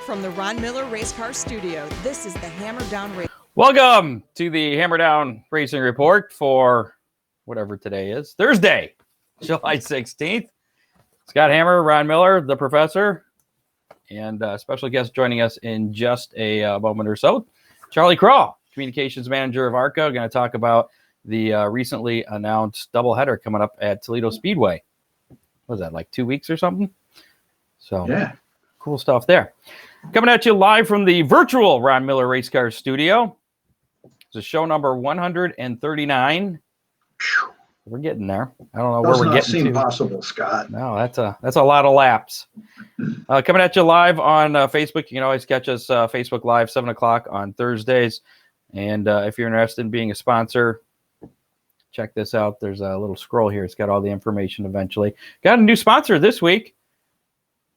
from the Ron Miller Race Car Studio, this is the Hammer Down Race. Welcome to the Hammer Down Racing Report for whatever today is, Thursday, July 16th. Scott Hammer, Ron Miller, the professor, and a special guest joining us in just a moment or so, Charlie Krall, communications manager of ARCA. We're going to talk about the recently announced doubleheader coming up at Toledo Speedway. What was that, like 2 weeks or something? So, yeah, cool stuff there. Coming at you live from the virtual Ron Miller Race Car Studio. It's show number 139. We're getting there. I don't know where we're getting to. Does not seem possible, Scott. No, that's a lot of laps. Coming at you live on Facebook. You can always catch us Facebook Live, 7 o'clock on Thursdays. And if you're interested in being a sponsor, check this out. There's a little scroll here. It's got all the information eventually. Got a new sponsor this week.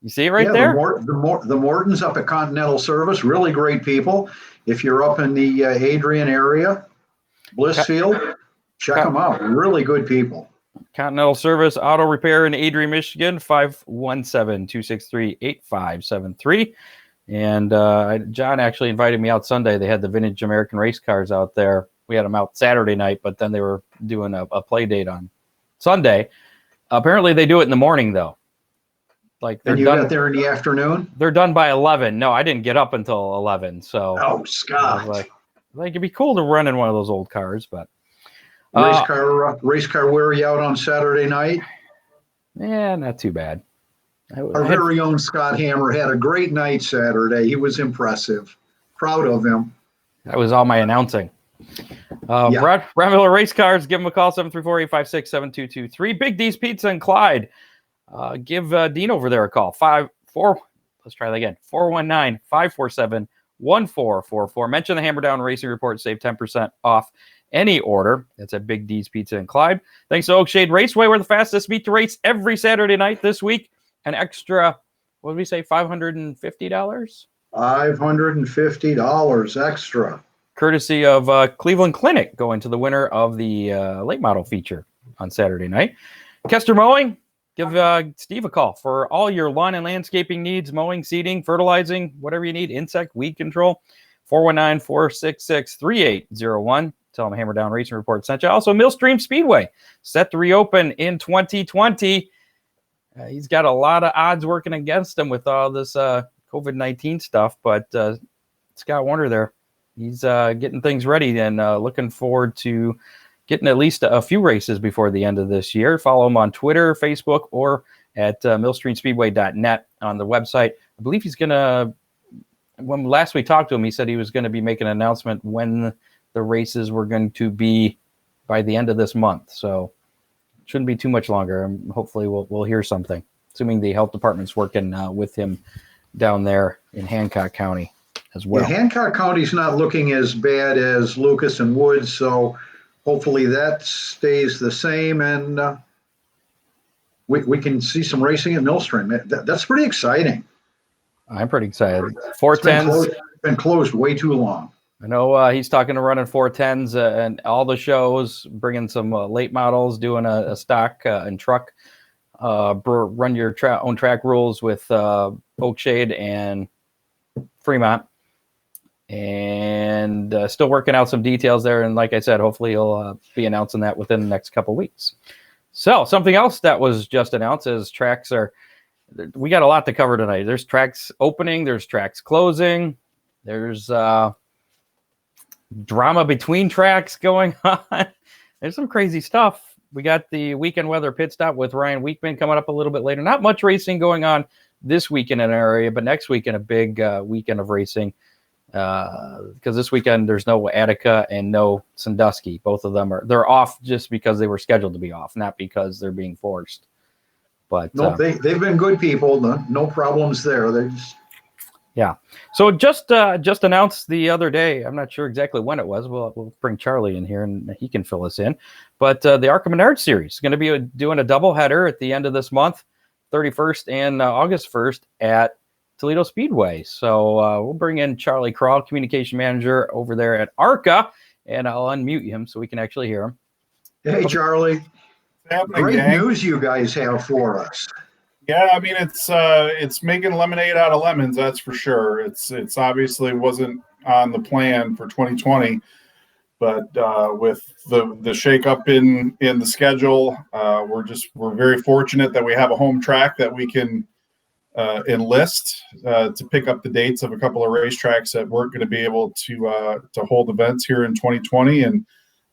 You see it right there? The Mortons up at Continental Service, really great people. If you're up in the Adrian area, Blissfield, check them out. Really good people. Continental Service Auto Repair in Adrian, Michigan, 517-263-8573. And John actually invited me out Sunday. They had the vintage American race cars out there. We had them out Saturday night, but then they were doing a play date on Sunday. Apparently they do it in the morning, though. Like and you got there in the afternoon? They're done by 11. No, I didn't get up until 11. So, oh, Scott. Like it'd be cool to run in one of those old cars, but race car wear you out on Saturday night? Yeah, not too bad. Our very own Scott Hammer had a great night Saturday. He was impressive. Proud of him. That was all my announcing. Ron Miller Race Cars, give them a call, 734-856-7223. Big D's Pizza in Clyde. Give Dean over there a call, 419-547-1444. Mention the Hammer Down Racing Report, save 10% off any order. That's at Big D's Pizza in Clyde. Thanks to Oakshade Raceway, we're the fastest meet to race every Saturday night this week. An extra, what did we say, $550? $550 extra. Courtesy of Cleveland Clinic, going to the winner of the late model feature on Saturday night. Kester Mowing. Give Steve a call for all your lawn and landscaping needs, mowing, seeding, fertilizing, whatever you need, insect, weed control. 419-466-3801. Tell them Hammer Down Racing Report sent you. Also, Millstream Speedway, set to reopen in 2020. He's got a lot of odds working against him with all this COVID-19 stuff, but Scott Warner there, he's getting things ready and looking forward to getting at least a few races before the end of this year. Follow him on Twitter, Facebook, or at millstreamspeedway.net on the website. I believe he's going to, when last we talked to him, he said he was going to be making an announcement when the races were going to be by the end of this month. So it shouldn't be too much longer. Hopefully we'll hear something, assuming the health department's working with him down there in Hancock County as well. Yeah, Hancock County's not looking as bad as Lucas and Woods, so hopefully that stays the same, and we can see some racing at Millstream. That's pretty exciting. I'm pretty excited. 410s. It's been closed way too long. I know he's talking to running 410s and all the shows, bringing some late models, doing a stock and truck, run your own track rules with Oakshade and Fremont. And still working out some details there. And like I said, hopefully he'll be announcing that within the next couple of weeks. So something else that was just announced is we got a lot to cover tonight. There's tracks opening, there's tracks closing, there's drama between tracks going on. There's some crazy stuff. We got the weekend weather pit stop with Ryan Weekman coming up a little bit later. Not much racing going on this weekend in our area, but next weekend, a big weekend of racing. Because this weekend there's no Attica and no Sandusky. Both of them they're off just because they were scheduled to be off, not because they're being forced. But no, they've been good people. No problems there. Yeah. So just announced the other day. I'm not sure exactly when it was. We'll bring Charlie in here and he can fill us in. But the ARCA Menards Series is going to be doing a doubleheader at the end of this month, 31st and August 1st at Toledo Speedway. So we'll bring in Charlie Krall, communication manager over there at ARCA, and I'll unmute him so we can actually hear him. Hey, Charlie. Great news you guys have for us. Yeah, I mean it's making lemonade out of lemons, that's for sure. It's obviously wasn't on the plan for 2020, but with the shakeup in the schedule, we're very fortunate that we have a home track that we can enlist to pick up the dates of a couple of racetracks that weren't going to be able to hold events here in 2020, and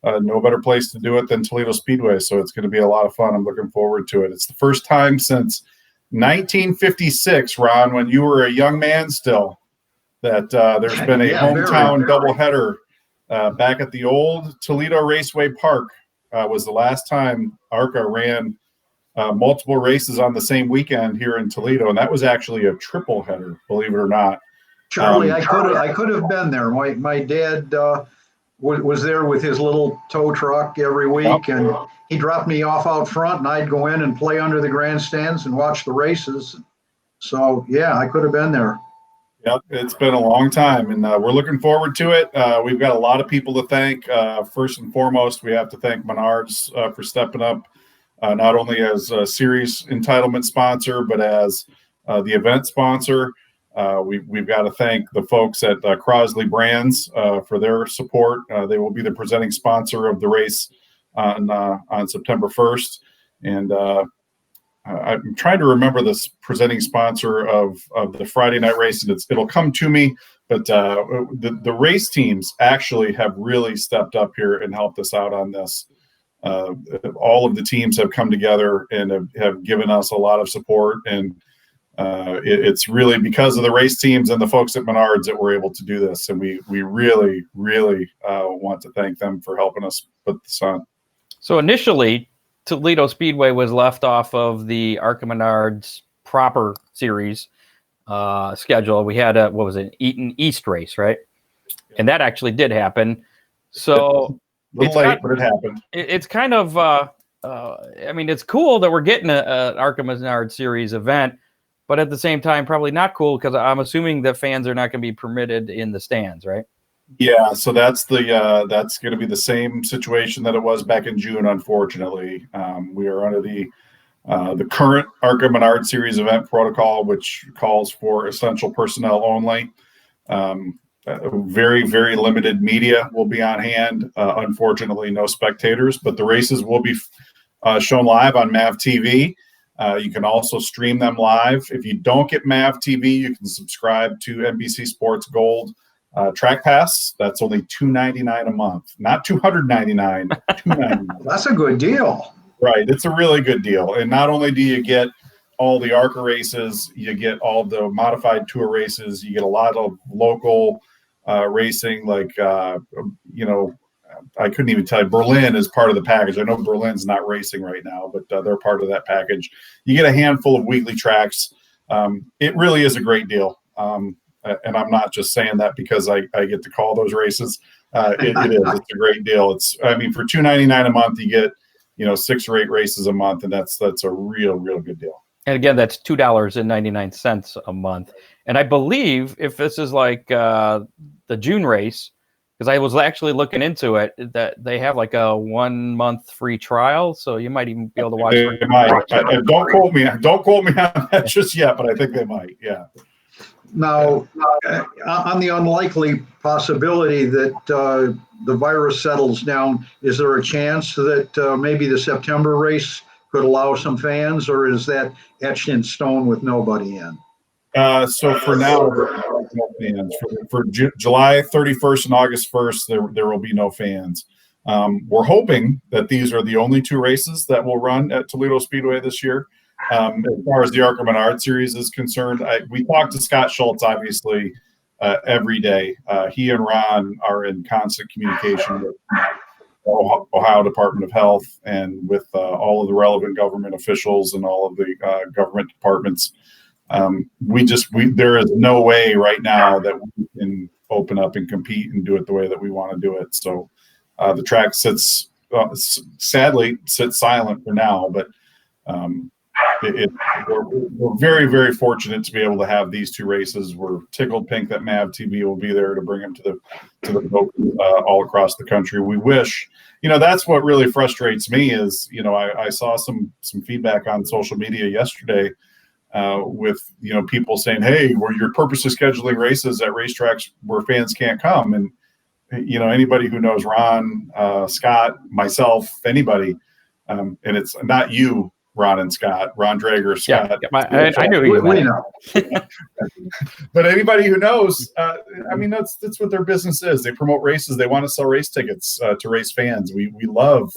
no better place to do it than Toledo Speedway. So it's going to be a lot of fun. I'm looking forward to it. It's the first time since 1956, Ron, when you were a young man still, that there's been a hometown doubleheader back at the old Toledo Raceway Park. Was the last time ARCA ran multiple races on the same weekend here in Toledo, and that was actually a triple header, believe it or not. Charlie, I could have been there. My dad was there with his little tow truck every week, and he dropped me off out front, and I'd go in and play under the grandstands and watch the races. So yeah, I could have been there. Yep, it's been a long time, and we're looking forward to it. We've got a lot of people to thank. First and foremost, we have to thank Menards for stepping up, not only as a series entitlement sponsor, but as the event sponsor. We've got to thank the folks at Krall Brands for their support. They will be the presenting sponsor of the race on September 1st. And I'm trying to remember this presenting sponsor of the Friday night race, and it'll come to me. But the race teams actually have really stepped up here and helped us out on this. All of the teams have come together and have given us a lot of support, and it's really because of the race teams and the folks at Menards that we're able to do this, and we really want to thank them for helping us put this on. So initially, Toledo Speedway was left off of the ARCA Menards proper series schedule. We had an Eaton East race, right? And that actually did happen. So it's late, but it happened. It's kind of, I mean, it's cool that we're getting an ARCA Menards Series event, but at the same time, probably not cool because I'm assuming that fans are not going to be permitted in the stands, right? Yeah, so that's going to be the same situation that it was back in June. Unfortunately, we are under the current ARCA Menards Series event protocol, which calls for essential personnel only. Very limited media will be on hand. Unfortunately, no spectators, but the races will be shown live on MAV TV. You can also stream them live. If you don't get MAV TV, you can subscribe to NBC Sports Gold Track Pass. That's only $2.99 a month, not $299. $2.99. That's a good deal. Right, it's a really good deal. And not only do you get all the ARCA races, you get all the modified tour races. You get a lot of local racing, like I couldn't even tell you. Berlin is part of the package. I know Berlin's not racing right now, but they're part of that package. You get a handful of weekly tracks. It really is a great deal. And I'm not just saying that because I get to call those races. It is. It's a great deal. For $2.99 a month, you get 6 or 8 races a month, and that's a real good deal. And again, that's $2.99 a month. And I believe if this is like the June race, because I was actually looking into it, that they have like a 1-month free trial, so you might even be able to watch. They might. Don't quote me on that just yet, but I think they might. Yeah. Now, on the unlikely possibility that the virus settles down, is there a chance that maybe the September race could allow some fans, or is that etched in stone with nobody in? So for now, for July 31st and August 1st, there will be no fans. We're hoping that these are the only 2 races that will run at Toledo Speedway this year. As far as the ARCA Menards Series is concerned, we talk to Scott Schultz, obviously, every day. He and Ron are in constant communication with the Ohio Department of Health and with all of the relevant government officials and all of the government departments. There is no way right now that we can open up and compete and do it the way that we want to do it. So the track sadly sits silent for now, but we're very fortunate to be able to have these 2 races. We're tickled pink that MAV TV will be there to bring them to the folks all across the country. We wish, that's what really frustrates me is, I saw some feedback on social media yesterday with people saying, "Hey, you're purposely scheduling races at racetracks where fans can't come." And anybody who knows Ron, Scott, myself, anybody, and it's not you, Ron and Scott, Ron Drager, Scott. Yeah, I knew you. We know. But anybody who knows, that's what their business is. They promote races. They want to sell race tickets to race fans. We love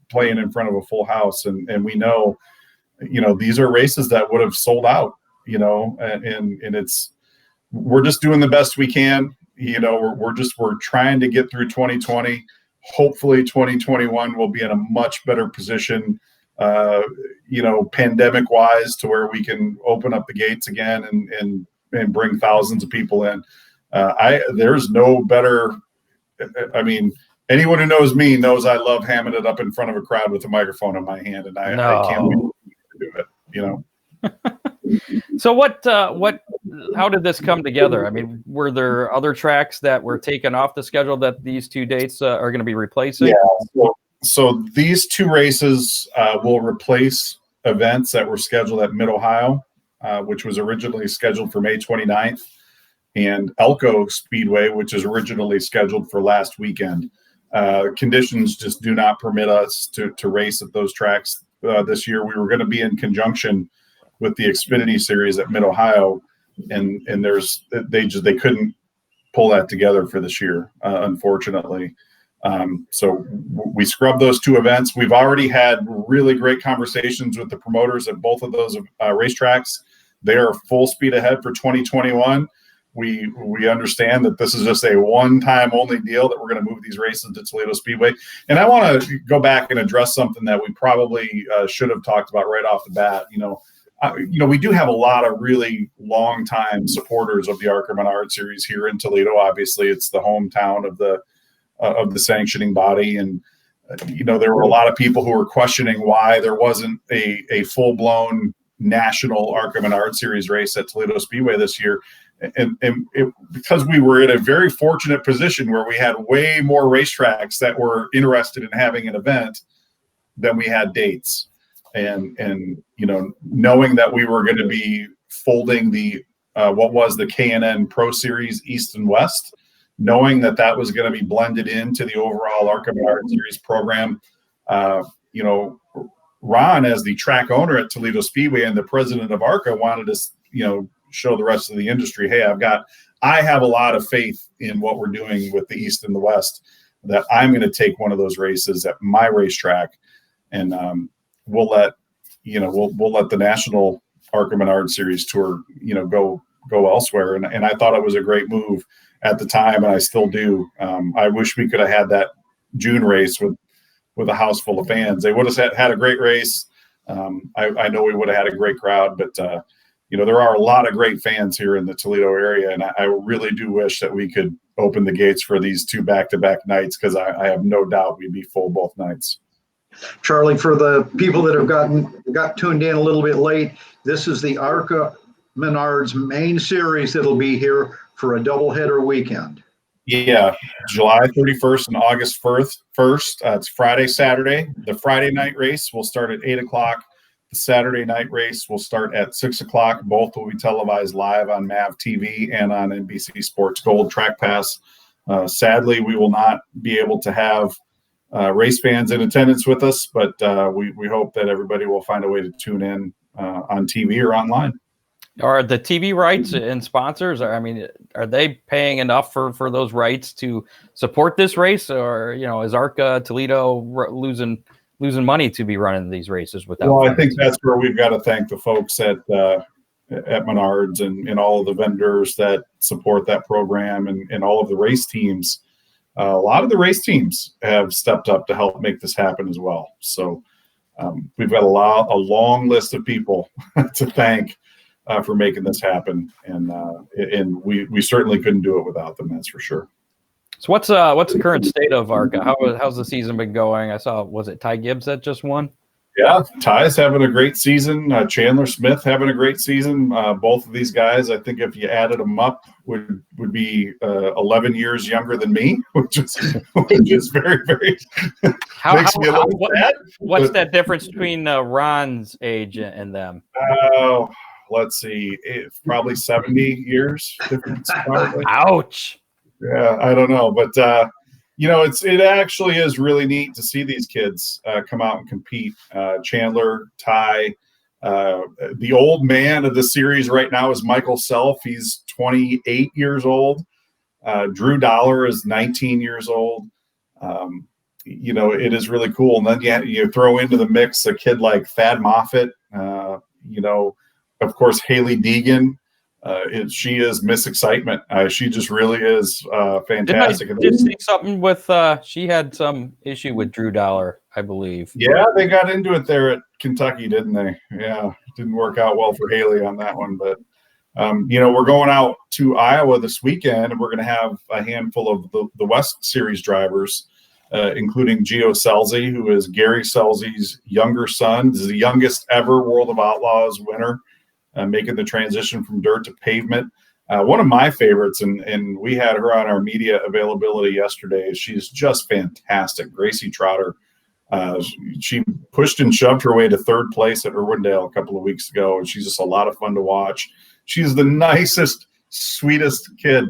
playing in front of a full house, and we know, these are races that would have sold out. And we're just doing the best we can. We're trying to get through 2020. Hopefully 2021 will be in a much better position, pandemic wise, to where we can open up the gates again and bring thousands of people in. There's no better. Anyone who knows me knows I love hamming it up in front of a crowd with a microphone in my hand, and I can't wait to do it. So how did this come together? I mean, were there other tracks that were taken off the schedule that these two dates are going to be replacing? Yeah. So these two races will replace events that were scheduled at Mid-Ohio, which was originally scheduled for May 29th, and ARCA Speedway, which is originally scheduled for last weekend. Conditions just do not permit us to race at those tracks this year. We were going to be in conjunction with the Xfinity Series at Mid-Ohio, and they couldn't pull that together for this year, unfortunately. So we scrubbed those two events. We've already had really great conversations with the promoters at both of those racetracks. They are full speed ahead for 2021. We understand that this is just a one-time only deal, that we're going to move these races to Toledo Speedway. And I want to go back and address something that we probably should have talked about right off the bat. We do have a lot of really long-time supporters of the ARCA Menards Series here in Toledo. Obviously, it's the hometown of the sanctioning body, and there were a lot of people who were questioning why there wasn't a full-blown national ARCA Menards Series race at Toledo Speedway this year. And because we were in a very fortunate position where we had way more racetracks that were interested in having an event than we had dates. And knowing that we were going to be folding the what was the K&N Pro Series East and West, knowing that was going to be blended into the overall ARCA Menards Series program, Ron, as the track owner at Toledo Speedway and the president of ARCA, wanted to show the rest of the industry, hey, I have a lot of faith in what we're doing with the East and the West, that I'm going to take one of those races at my racetrack, and we'll let the national ARCA Menards Series tour go elsewhere. And I thought it was a great move at the time, and I still do. I wish we could have had that June race with a house full of fans. They would have had a great race. I know we would have had a great crowd, but there are a lot of great fans here in the Toledo area, and I really do wish that we could open the gates for these two back-to-back nights, because I have no doubt we'd be full both nights. Charlie, for the people that have got tuned in a little bit late, this is the ARCA Menards main series that'll be here for a doubleheader weekend. Yeah, July 31st and August 1st. It's Friday, Saturday. The Friday night race will start at 8 o'clock. The Saturday night race will start at 6 o'clock. Both will be televised live on MAV TV and on NBC Sports Gold Track Pass. Sadly, we will not be able to have race fans in attendance with us, but we hope that everybody will find a way to tune in on TV or online. Are the TV rights and sponsors, are they paying enough for those rights to support this race, or is ARCA Toledo losing money to be running these races without? Well, I think that's where we've got to thank the folks at Menards and all of the vendors that support that program, and all of the race teams. A lot of the race teams have stepped up to help make this happen as well. So we've got a long list of people to thank for making this happen, and we certainly couldn't do it without them. That's for sure. So what's the current state of ARCA? How's the season been going? I saw, was it Ty Gibbs that just won? Yeah, Ty's having a great season. Chandler Smith having a great season. Both of these guys, I think if you added them up, would be 11 years younger than me, which is very, very makes me a little sad. What's that difference between Ron's age and them? Oh, let's see, probably 70 years difference. Probably. Ouch. Yeah, I don't know, but it actually is really neat to see these kids come out and compete. Chandler, Ty, the old man of the series right now is Michael Self. He's 28 years old. Drew Dollar is 19 years old. It is really cool. And then you throw into the mix a kid like Thad Moffitt, of course, Haley Deegan. She is Miss Excitement. She just really is fantastic. Didn't I just see something with she had some issue with Drew Dollar, I believe. Yeah, they got into it there at Kentucky, didn't they? Yeah, didn't work out well for Haley on that one. But, we're going out to Iowa this weekend, and we're going to have a handful of the West Series drivers, including Gio Scelzi, who is Gary Scelzi's younger son. This is the youngest ever World of Outlaws winner. Making the transition from dirt to pavement. One of my favorites, and we had her on our media availability yesterday. She's just fantastic. Gracie Trotter. She pushed and shoved her way to third place at Irwindale a couple of weeks ago, and she's just a lot of fun to watch. She's the nicest, sweetest kid.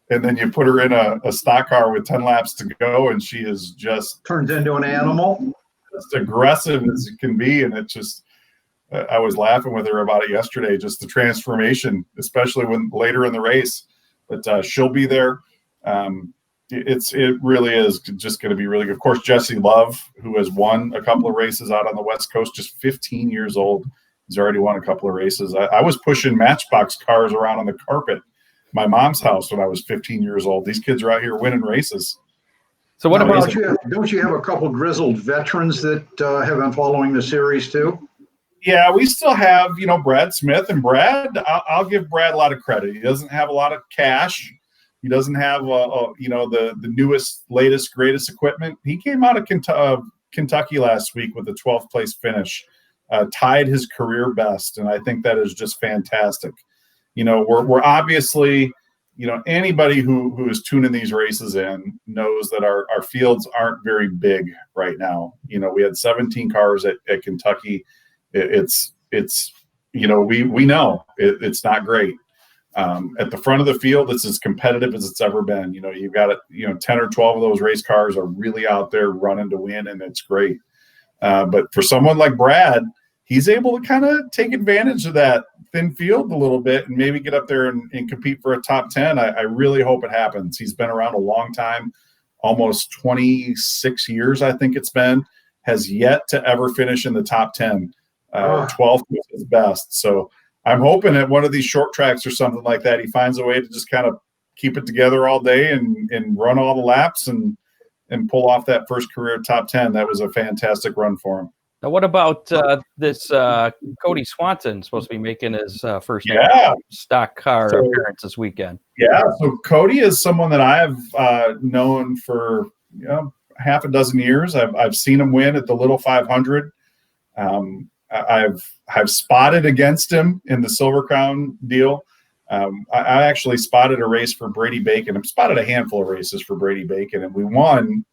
And then you put her in a stock car with 10 laps to go, and she is just turns into an animal. As aggressive as it can be, and it just I was laughing with her about it yesterday, just the transformation, especially when later in the race. But she'll be there. It really is just going to be really good. Of course, Jesse Love, who has won a couple of races out on the West Coast, just 15 years old. He's already won a couple of races. I was pushing Matchbox cars around on the carpet my mom's house when I was 15 years old. These kids are out here winning races. So what about don't you have a couple grizzled veterans that have been following the series too? Yeah, we still have, Brad Smith, and Brad, I'll give Brad a lot of credit. He doesn't have a lot of cash. He doesn't have, the newest, latest, greatest equipment. He came out of Kentucky last week with a 12th place finish, tied his career best. And I think that is just fantastic. We're obviously, anybody who is tuning these races in knows that our fields aren't very big right now. We had 17 cars at Kentucky. It's we know it's not great. At the front of the field, it's as competitive as it's ever been. You've got 10 or 12 of those race cars are really out there running to win, and it's great. But for someone like Brad, he's able to kind of take advantage of that thin field a little bit and maybe get up there and compete for a top 10. I really hope it happens. He's been around a long time, almost 26 years, I think it's been, has yet to ever finish in the top 10. 12th was his best. So I'm hoping at one of these short tracks or something like that, he finds a way to just kind of keep it together all day and run all the laps and pull off that first career top 10. That was a fantastic run for him. Now, what about this Cody Swanson supposed to be making his first stock car appearance this weekend? Yeah, so Cody is someone that I have known for half a dozen years. I've seen him win at the Little 500. I've spotted against him in the Silver Crown deal. I actually spotted a race for Brady Bacon. I've spotted a handful of races for Brady Bacon, and we won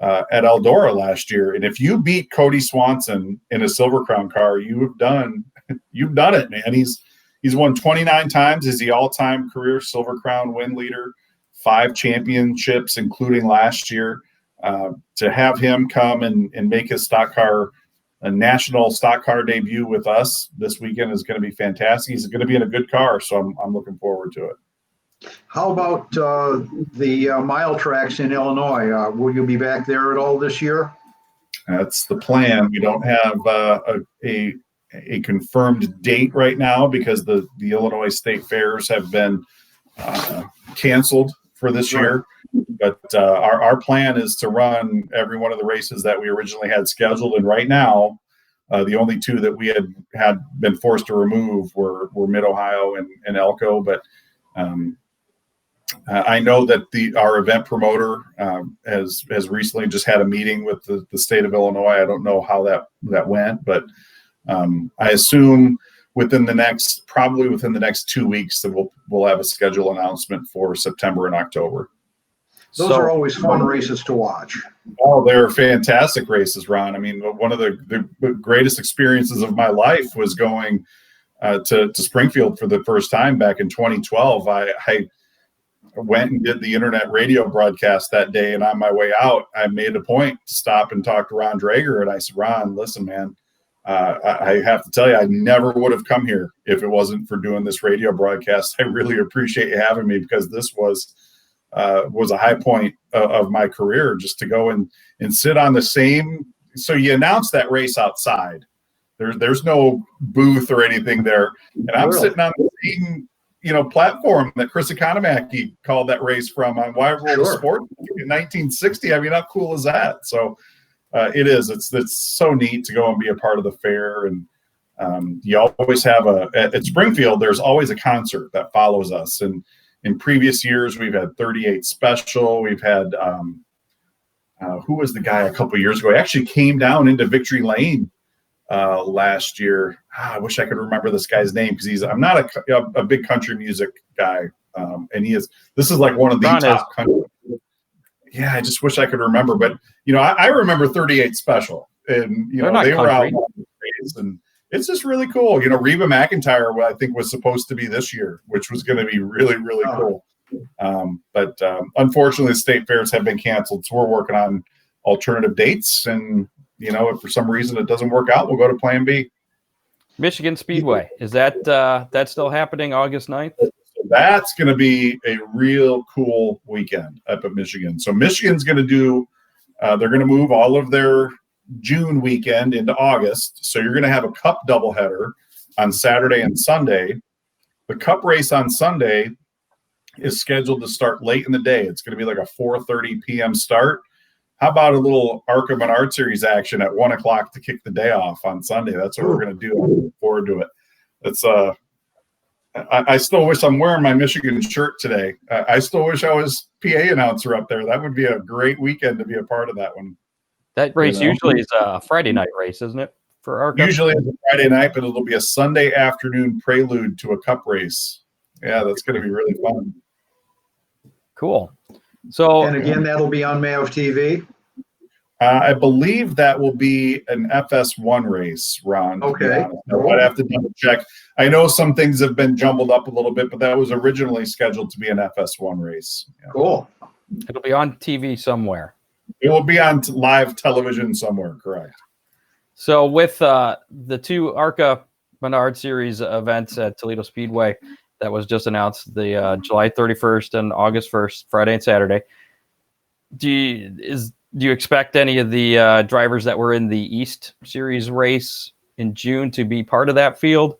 at Eldora last year. And if you beat Cody Swanson in a Silver Crown car, you've done it, man. He's won 29 times. He's the all-time career Silver Crown win leader, 5 championships, including last year. To have him come and make his a national stock car debut with us this weekend is going to be fantastic. He's going to be in a good car, so I'm looking forward to it. How about the mile tracks in Illinois? Will you be back there at all this year? That's the plan. We don't have a confirmed date right now because the Illinois State Fairs have been canceled for this year. But our plan is to run every one of the races that we originally had scheduled. And right now, the only 2 that we had been forced to remove were Mid-Ohio and Elko. But I know that our event promoter has recently just had a meeting with the state of Illinois. I don't know how that went, but I assume within the next 2 weeks that we'll have a schedule announcement for September and October. Those are always fun races to watch. Oh, they're fantastic races, Ron. I mean, one of the greatest experiences of my life was going to Springfield for the first time back in 2012. I went and did the internet radio broadcast that day, and on my way out, I made a point to stop and talk to Ron Drager, and I said, Ron, listen, man, I have to tell you, I never would have come here if it wasn't for doing this radio broadcast. I really appreciate you having me, because this was a high point of my career, just to go and sit on the same. So you announce that race outside. There's no booth or anything there, and I'm sitting on the same platform that Chris Economaki called that race from on Wide World of Sport in 1960. I mean, how cool is that? So it is. It's so neat to go and be a part of the fair, and you always have at Springfield. There's always a concert that follows us, and in previous years we've had 38 Special. We've had who was the guy a couple years ago? He actually came down into Victory Lane last year. I wish I could remember this guy's name, because I'm not a big country music guy, and this is like one of the top country. Yeah, I just wish I could remember, but I remember 38 Special, and they were out on the race, and it's just really cool. Reba McEntire, I think, was supposed to be this year, which was going to be really, really cool. But unfortunately, the state fairs have been canceled, so we're working on alternative dates, and if for some reason it doesn't work out, we'll go to Plan B. Michigan Speedway, is that still happening August 9th? That's going to be a real cool weekend up at Michigan. So Michigan's going to do, they're going to move all of their June weekend into August. So you're going to have a Cup doubleheader on Saturday and Sunday. The Cup race on Sunday is scheduled to start late in the day. It's going to be like a 4:30 p.m. start. How about a little ARCA Menards Series action at 1 o'clock to kick the day off on Sunday? That's what we're going to do. I'm looking forward to it. It's I still wish I'm wearing my Michigan shirt today. I still wish I was PA announcer up there. That would be a great weekend to be a part of that one. That race usually is a Friday night race, isn't it? For ARCA? Usually it's a Friday night, but it'll be a Sunday afternoon prelude to a Cup race. Yeah, that's going to be really fun. Cool. So, and again, that'll be on Mav TV. I believe that will be an FS1 race, Ron. Okay. I'd have to double check. I know some things have been jumbled up a little bit, but that was originally scheduled to be an FS1 race. Yeah. Cool. It'll be on TV somewhere. It will be on live television somewhere, correct. So with the two ARCA Menards Series events at Toledo Speedway that was just announced, the July 31st and August 1st, Friday and Saturday, do you expect any of the drivers that were in the East Series race in June to be part of that field?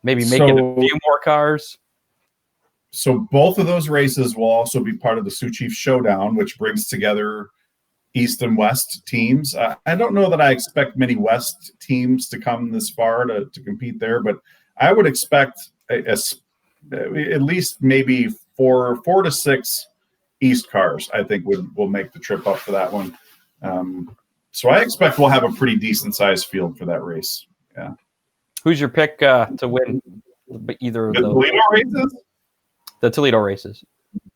Maybe making a few more cars? So both of those races will also be part of the Sioux Chief Showdown, which brings together East and West teams. I don't know that I expect many West teams to come this far to compete there, but I would expect at least maybe four to six East cars, I think, will make the trip up for that one. So I expect we'll have a pretty decent sized field for that race. Yeah. Who's your pick to win either of the Toledo races? The Toledo races.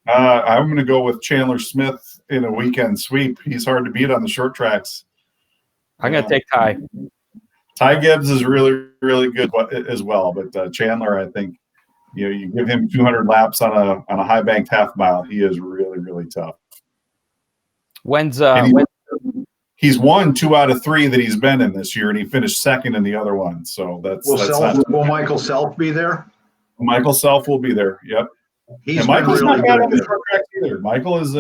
I'm going to go with Chandler Smith in a weekend sweep. He's hard to beat on the short tracks. I'm going to take Ty. Ty Gibbs is really, really good as well, but Chandler, I think, you give him 200 laps on a high banked half mile, he is really, really tough. He's won 2 out of 3 that he's been in this year, and he finished second in the other one. So will Michael Self be there? Michael Self will be there. Yep. Michael's really not bad on the short tracks either. Michael is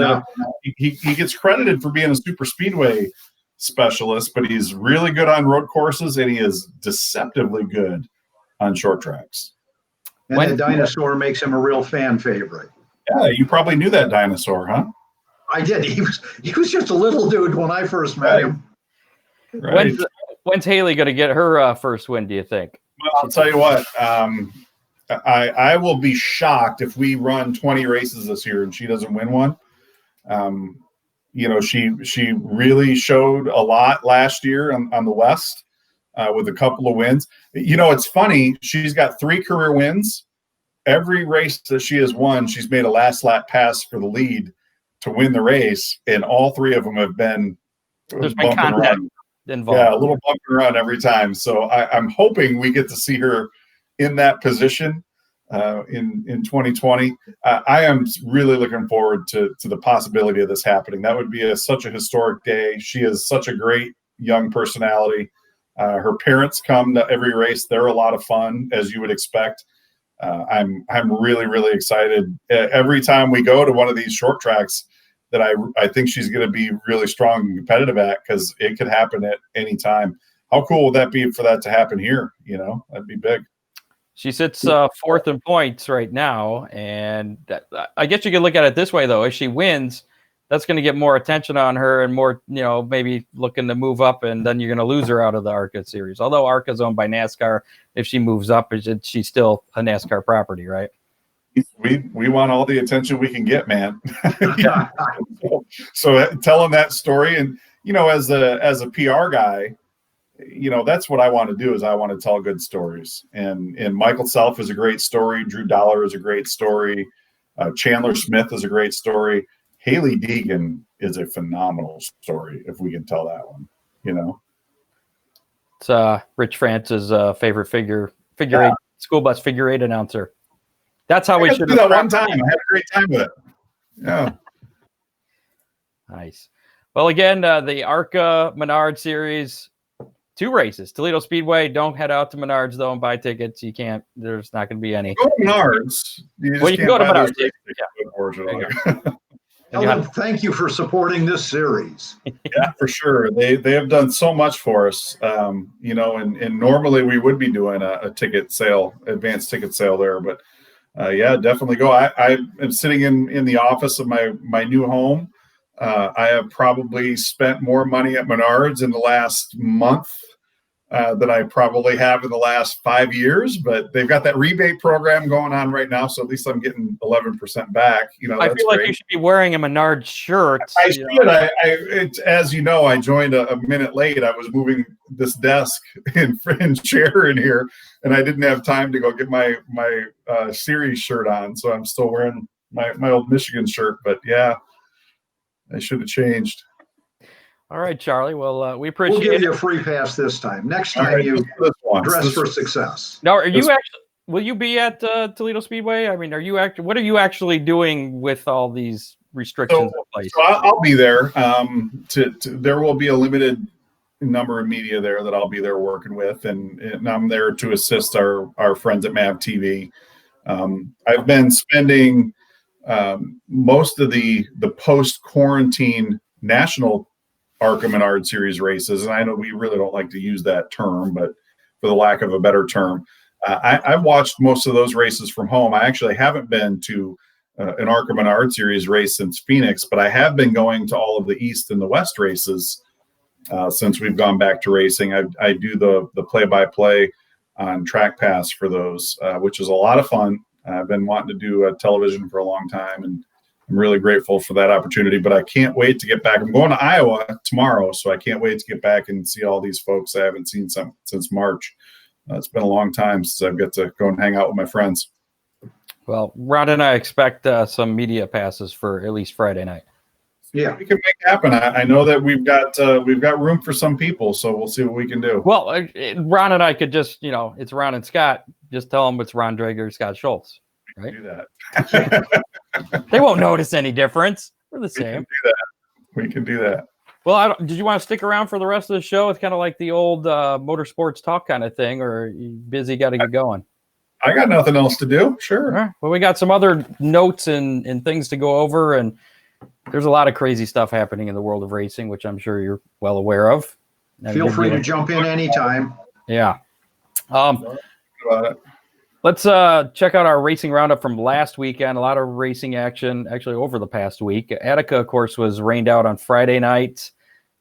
he gets credited for being a super speedway specialist, but he's really good on road courses, and he is deceptively good on short tracks. And the dinosaur makes him a real fan favorite. Yeah, you probably knew that dinosaur, huh? I did. He was just a little dude when I first met him. Right. When's Haley going to get her first win, do you think? Well, I'll tell you what. I will be shocked if we run 20 races this year and she doesn't win one. She really showed a lot last year on the West with a couple of wins. It's funny. She's got 3 career wins. Every race that she has won, she's made a last lap pass for the lead to win the race, and all 3 of them have been there's been contact involved. Yeah, a little bump and run every time. So I'm hoping we get to see her in that position in 2020. I am really looking forward to the possibility of this happening. That would be such a historic day. She is such a great young personality. Her parents come to every race. They're a lot of fun, as you would expect. I'm really, really excited. Every time we go to one of these short tracks that I think she's going to be really strong and competitive at, because it could happen at any time. How cool would that be for that to happen here? That'd be big. She sits fourth in points right now, and I guess you could look at it this way, though. If she wins, that's going to get more attention on her and more, maybe looking to move up, and then you're going to lose her out of the ARCA series. Although ARCA is owned by NASCAR, if she moves up, she's still a NASCAR property, right? We want all the attention we can get, man. So telling that story, and as a PR guy, that's what I want to do. Is I want to tell good stories, and Michael Self is a great story. Drew Dollar is a great story. Chandler Smith is a great story. Haley Deegan is a phenomenal story, if we can tell that one. It's Rich France's favorite figure eight school bus figure eight announcer. That's how we should do that one time. I had a great time with it. Yeah. Nice. Well, again, the ARCA Menards Series, 2 races. Toledo Speedway. Don't head out to Menards, though, and buy tickets. You can't. There's not going to be any. Go to Menards. You can go to Menards. Unfortunately. Ellen, thank you for supporting this series. Yeah, for sure. They have done so much for us. And normally we would be doing a ticket sale, advanced ticket sale there, but definitely go. I am sitting in the office of my new home. I have probably spent more money at Menards in the last month than I probably have in the last 5 years, but they've got that rebate program going on right now, so at least I'm getting 11% back. I feel like you should be wearing a Menards shirt. I should. As you know, I joined a minute late. I was moving this desk and chair in here, and I didn't have time to go get my series shirt on, so I'm still wearing my old Michigan shirt. But yeah, I should have changed. All right, Charlie. Well, we appreciate it. We'll give you a free pass this time. Next time you dress for success. Now, will you be at Toledo Speedway? I mean, what are you actually doing with all these restrictions in place? So I'll be there. There will be a limited number of media there that I'll be there working with, and I'm there to assist our friends at MAV TV. I've been spending most of the post-quarantine national ARCA Menards Series races, and I know we really don't like to use that term, but for the lack of a better term, I've watched most of those races from home. I actually haven't been to an ARCA Menards Series race since Phoenix, but I have been going to all of the East and the West races since we've gone back to racing. I do the play-by-play on Track Pass for those, which is a lot of fun. I've been wanting to do television for a long time, and I'm really grateful for that opportunity, but I can't wait to get back. I'm going to Iowa tomorrow, so I can't wait to get back and see all these folks I haven't seen since March. It's been a long time since I've got to go and hang out with my friends. Well, Ron and I expect some media passes for at least Friday night. Yeah, we can make it happen. I know that we've got room for some people, so we'll see what we can do. Well, Ron and I could just, it's Ron and Scott. Just tell them it's Ron Drager, Scott Schultz. Right? Do that. They won't notice any difference. We're the same. We can do that. Well, did you want to stick around for the rest of the show? It's kind of like the old motorsports talk kind of thing, or are you busy, got to get going? I got nothing else to do. Sure. All right. Well, we got some other notes and things to go over, and there's a lot of crazy stuff happening in the world of racing, which I'm sure you're well aware of. Feel free to jump in anytime. Yeah. About it. Let's check out our racing roundup from last weekend. A lot of racing action actually over the past week. Attica, of course, was rained out on Friday night,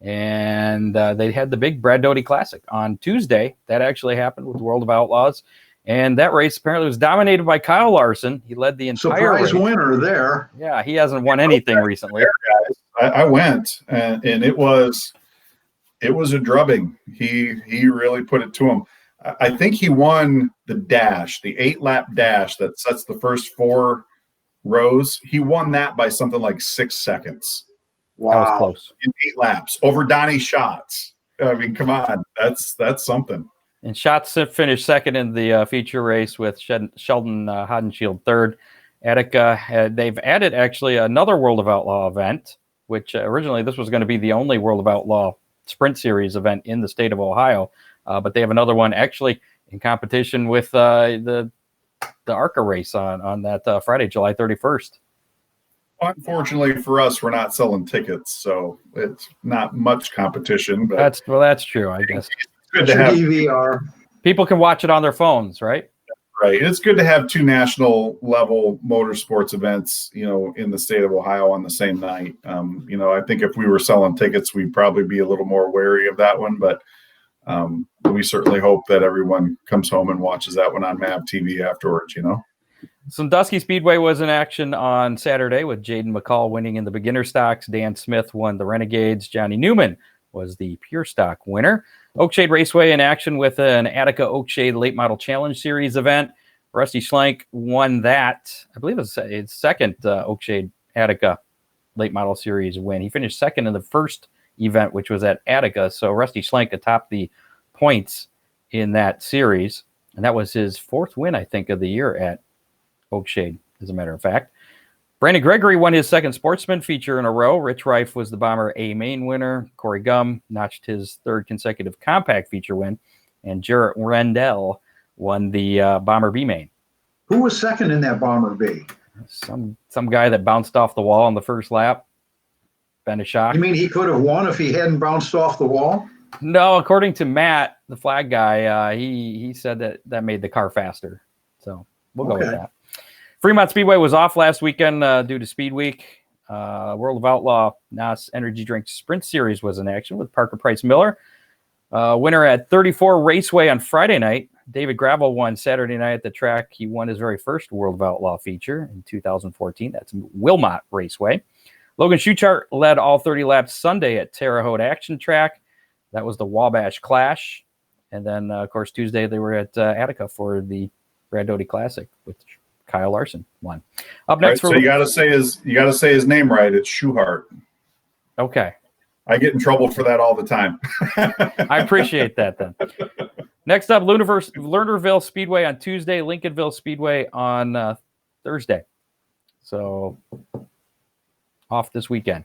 and they had the big Brad Doty Classic on Tuesday. That actually happened with World of Outlaws, and that race apparently was dominated by Kyle Larson. He led the entire surprise race. Winner there. Yeah, he hasn't won anything recently. I went, and it was a drubbing. He really put it to him. I think he won the dash, the 8-lap dash that sets the first 4 rows. He won that by something like 6 seconds. Wow. That was close. In 8 laps over Donnie Schatz. I mean, come on. That's something. And Schatz finished second in the feature race with Sheldon Hodenshield third. Attica, they've added actually another World of Outlaw event, which originally this was going to be the only World of Outlaw Sprint Series event in the state of Ohio. But they have another one actually in competition with the ARCA race on that Friday, July 31st. Unfortunately for us, we're not selling tickets, so it's not much competition. But that's true, I guess. It's good to have DVR. People can watch it on their phones, right? Right. It's good to have two national level motorsports events, in the state of Ohio on the same night. I think if we were selling tickets, we'd probably be a little more wary of that one, but we certainly hope that everyone comes home and watches that one on MAV TV afterwards, Sandusky Speedway was in action on Saturday with Jaden McCall winning in the beginner stocks. Dan Smith won the Renegades. Johnny Newman was the pure stock winner. Oakshade Raceway in action with an Attica Oakshade Late Model Challenge Series event. Rusty Schlenk won that. I believe it's his second Oakshade Attica Late Model Series win. He finished second in the first event, which was at Attica. So Rusty Schlenk atop the points in that series. And that was his fourth win, I think, of the year at Oakshade, as a matter of fact. Brandon Gregory won his second Sportsman feature in a row. Rich Reif was the Bomber A main winner. Corey Gum notched his third consecutive compact feature win. And Jarrett Rendell won the Bomber B main. Who was second in that Bomber B? Some guy that bounced off the wall on the first lap. Been a shock. You mean he could have won if he hadn't bounced off the wall? No, according to Matt, the flag guy, he said that made the car faster. So we'll go with that. Fremont Speedway was off last weekend due to Speed Week. World of Outlaw NOS Energy Drink Sprint Series was in action with Parker Price Miller. Winner at 34 Raceway on Friday night. David Gravel won Saturday night at the track. He won his very first World of Outlaw feature in 2014. That's Wilmot Raceway. Logan Schuchart led all 30 laps Sunday at Terre Haute Action Track. That was the Wabash Clash. And then, of course, Tuesday they were at Attica for the Brad Doty Classic, which Kyle Larson won. Up next, so you got to say his name right. It's Schuchart. Okay. I get in trouble for that all the time. I appreciate that then. Next up, Lernerville Speedway on Tuesday, Lincolnville Speedway on Thursday. So off this weekend.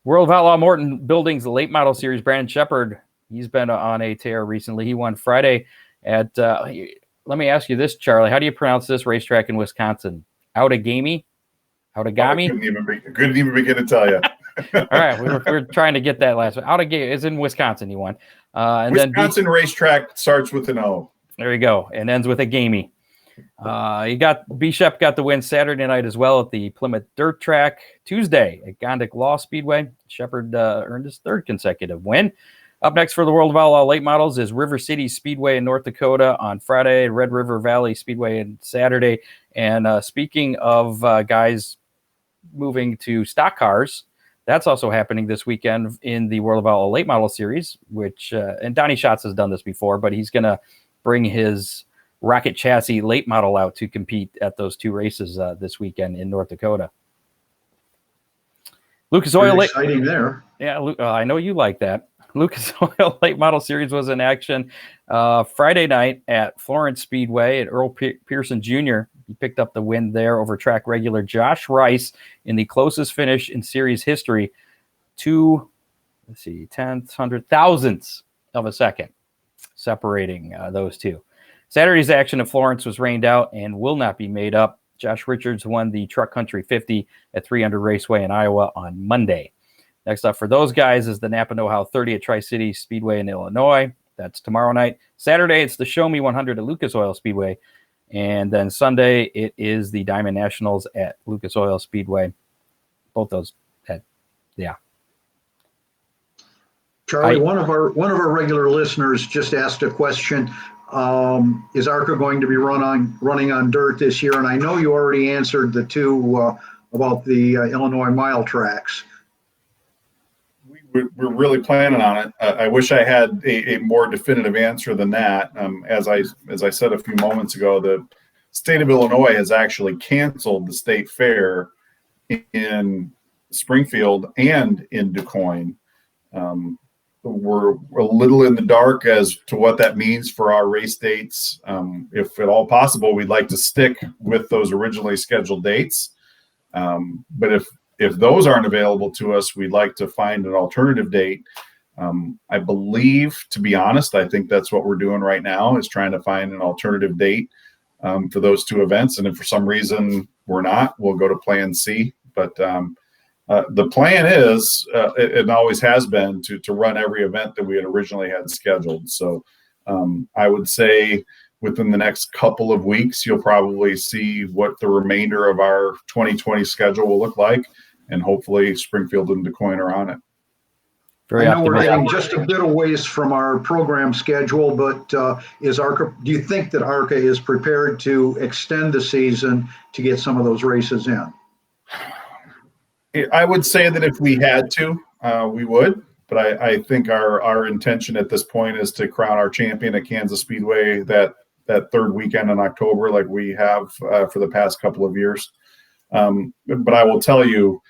World of Outlaw Morton Buildings Late Model Series. Brandon Shepard, he's been on a tear recently. He won Friday at let me ask you this, Charlie. How do you pronounce this racetrack in Wisconsin? Outagami? Outagami? Couldn't even begin to tell you. All right, we were trying to get that last one. Outagami is in Wisconsin. He won. And Wisconsin racetrack starts with an O. There you go, and ends with a gamey. Bishop got the win Saturday night as well at the Plymouth Dirt Track. Tuesday at Gondik Law Speedway, Shepard earned his third consecutive win. Up next for the World of Outlaw Late Models is River City Speedway in North Dakota on Friday, Red River Valley Speedway on Saturday. And speaking of guys moving to stock cars, that's also happening this weekend in the World of Outlaw Late Model Series, which, and Donnie Schatz has done this before, but he's going to bring his Rocket Chassis late model out to compete at those two races this weekend in North Dakota. Lucas Oil. Exciting there. Yeah, I know you like that. Lucas Oil Late Model Series was in action Friday night at Florence Speedway at Earl Pearson Jr. He picked up the win there over track regular Josh Rice in the closest finish in series history to, tenths, hundred thousandths of a second separating those two. Saturday's action at Florence was rained out and will not be made up. Josh Richards won the Truck Country 50 at 300 Raceway in Iowa on Monday. Next up for those guys is the Napa Know-How 30 at Tri-City Speedway in Illinois. That's tomorrow night. Saturday, it's the Show Me 100 at Lucas Oil Speedway. And then Sunday, it is the Diamond Nationals at Lucas Oil Speedway. Both those Charlie, one of our regular listeners just asked a question. Is ARCA going to be running on dirt this year? And I know you already answered the two about the Illinois mile tracks. We're really planning on it. I wish I had a more definitive answer than that. As I said a few moments ago, the state of Illinois has actually canceled the state fair in Springfield and in Du Quoin. we're a little in the dark as to what that means for our race dates. If at all possible, we'd like to stick with those originally scheduled dates. But if those aren't available to us, we'd like to find an alternative date. I believe, to be honest, I think that's what we're doing right now, is trying to find an alternative date for those two events. And if for some reason we're not, we'll go to plan C. But the plan is, it always has been, to run every event that we had originally had scheduled. So I would say within the next couple of weeks, you'll probably see what the remainder of our 2020 schedule will look like. And hopefully Springfield and DeCoin are on it. I know we're getting just a bit of ways from our program schedule, but is ARCA? Do you think that ARCA is prepared to extend the season to get some of those races in? I would say that if we had to, we would. But I think our intention at this point is to crown our champion at Kansas Speedway that third weekend in October, like we have for the past couple of years. But I will tell you,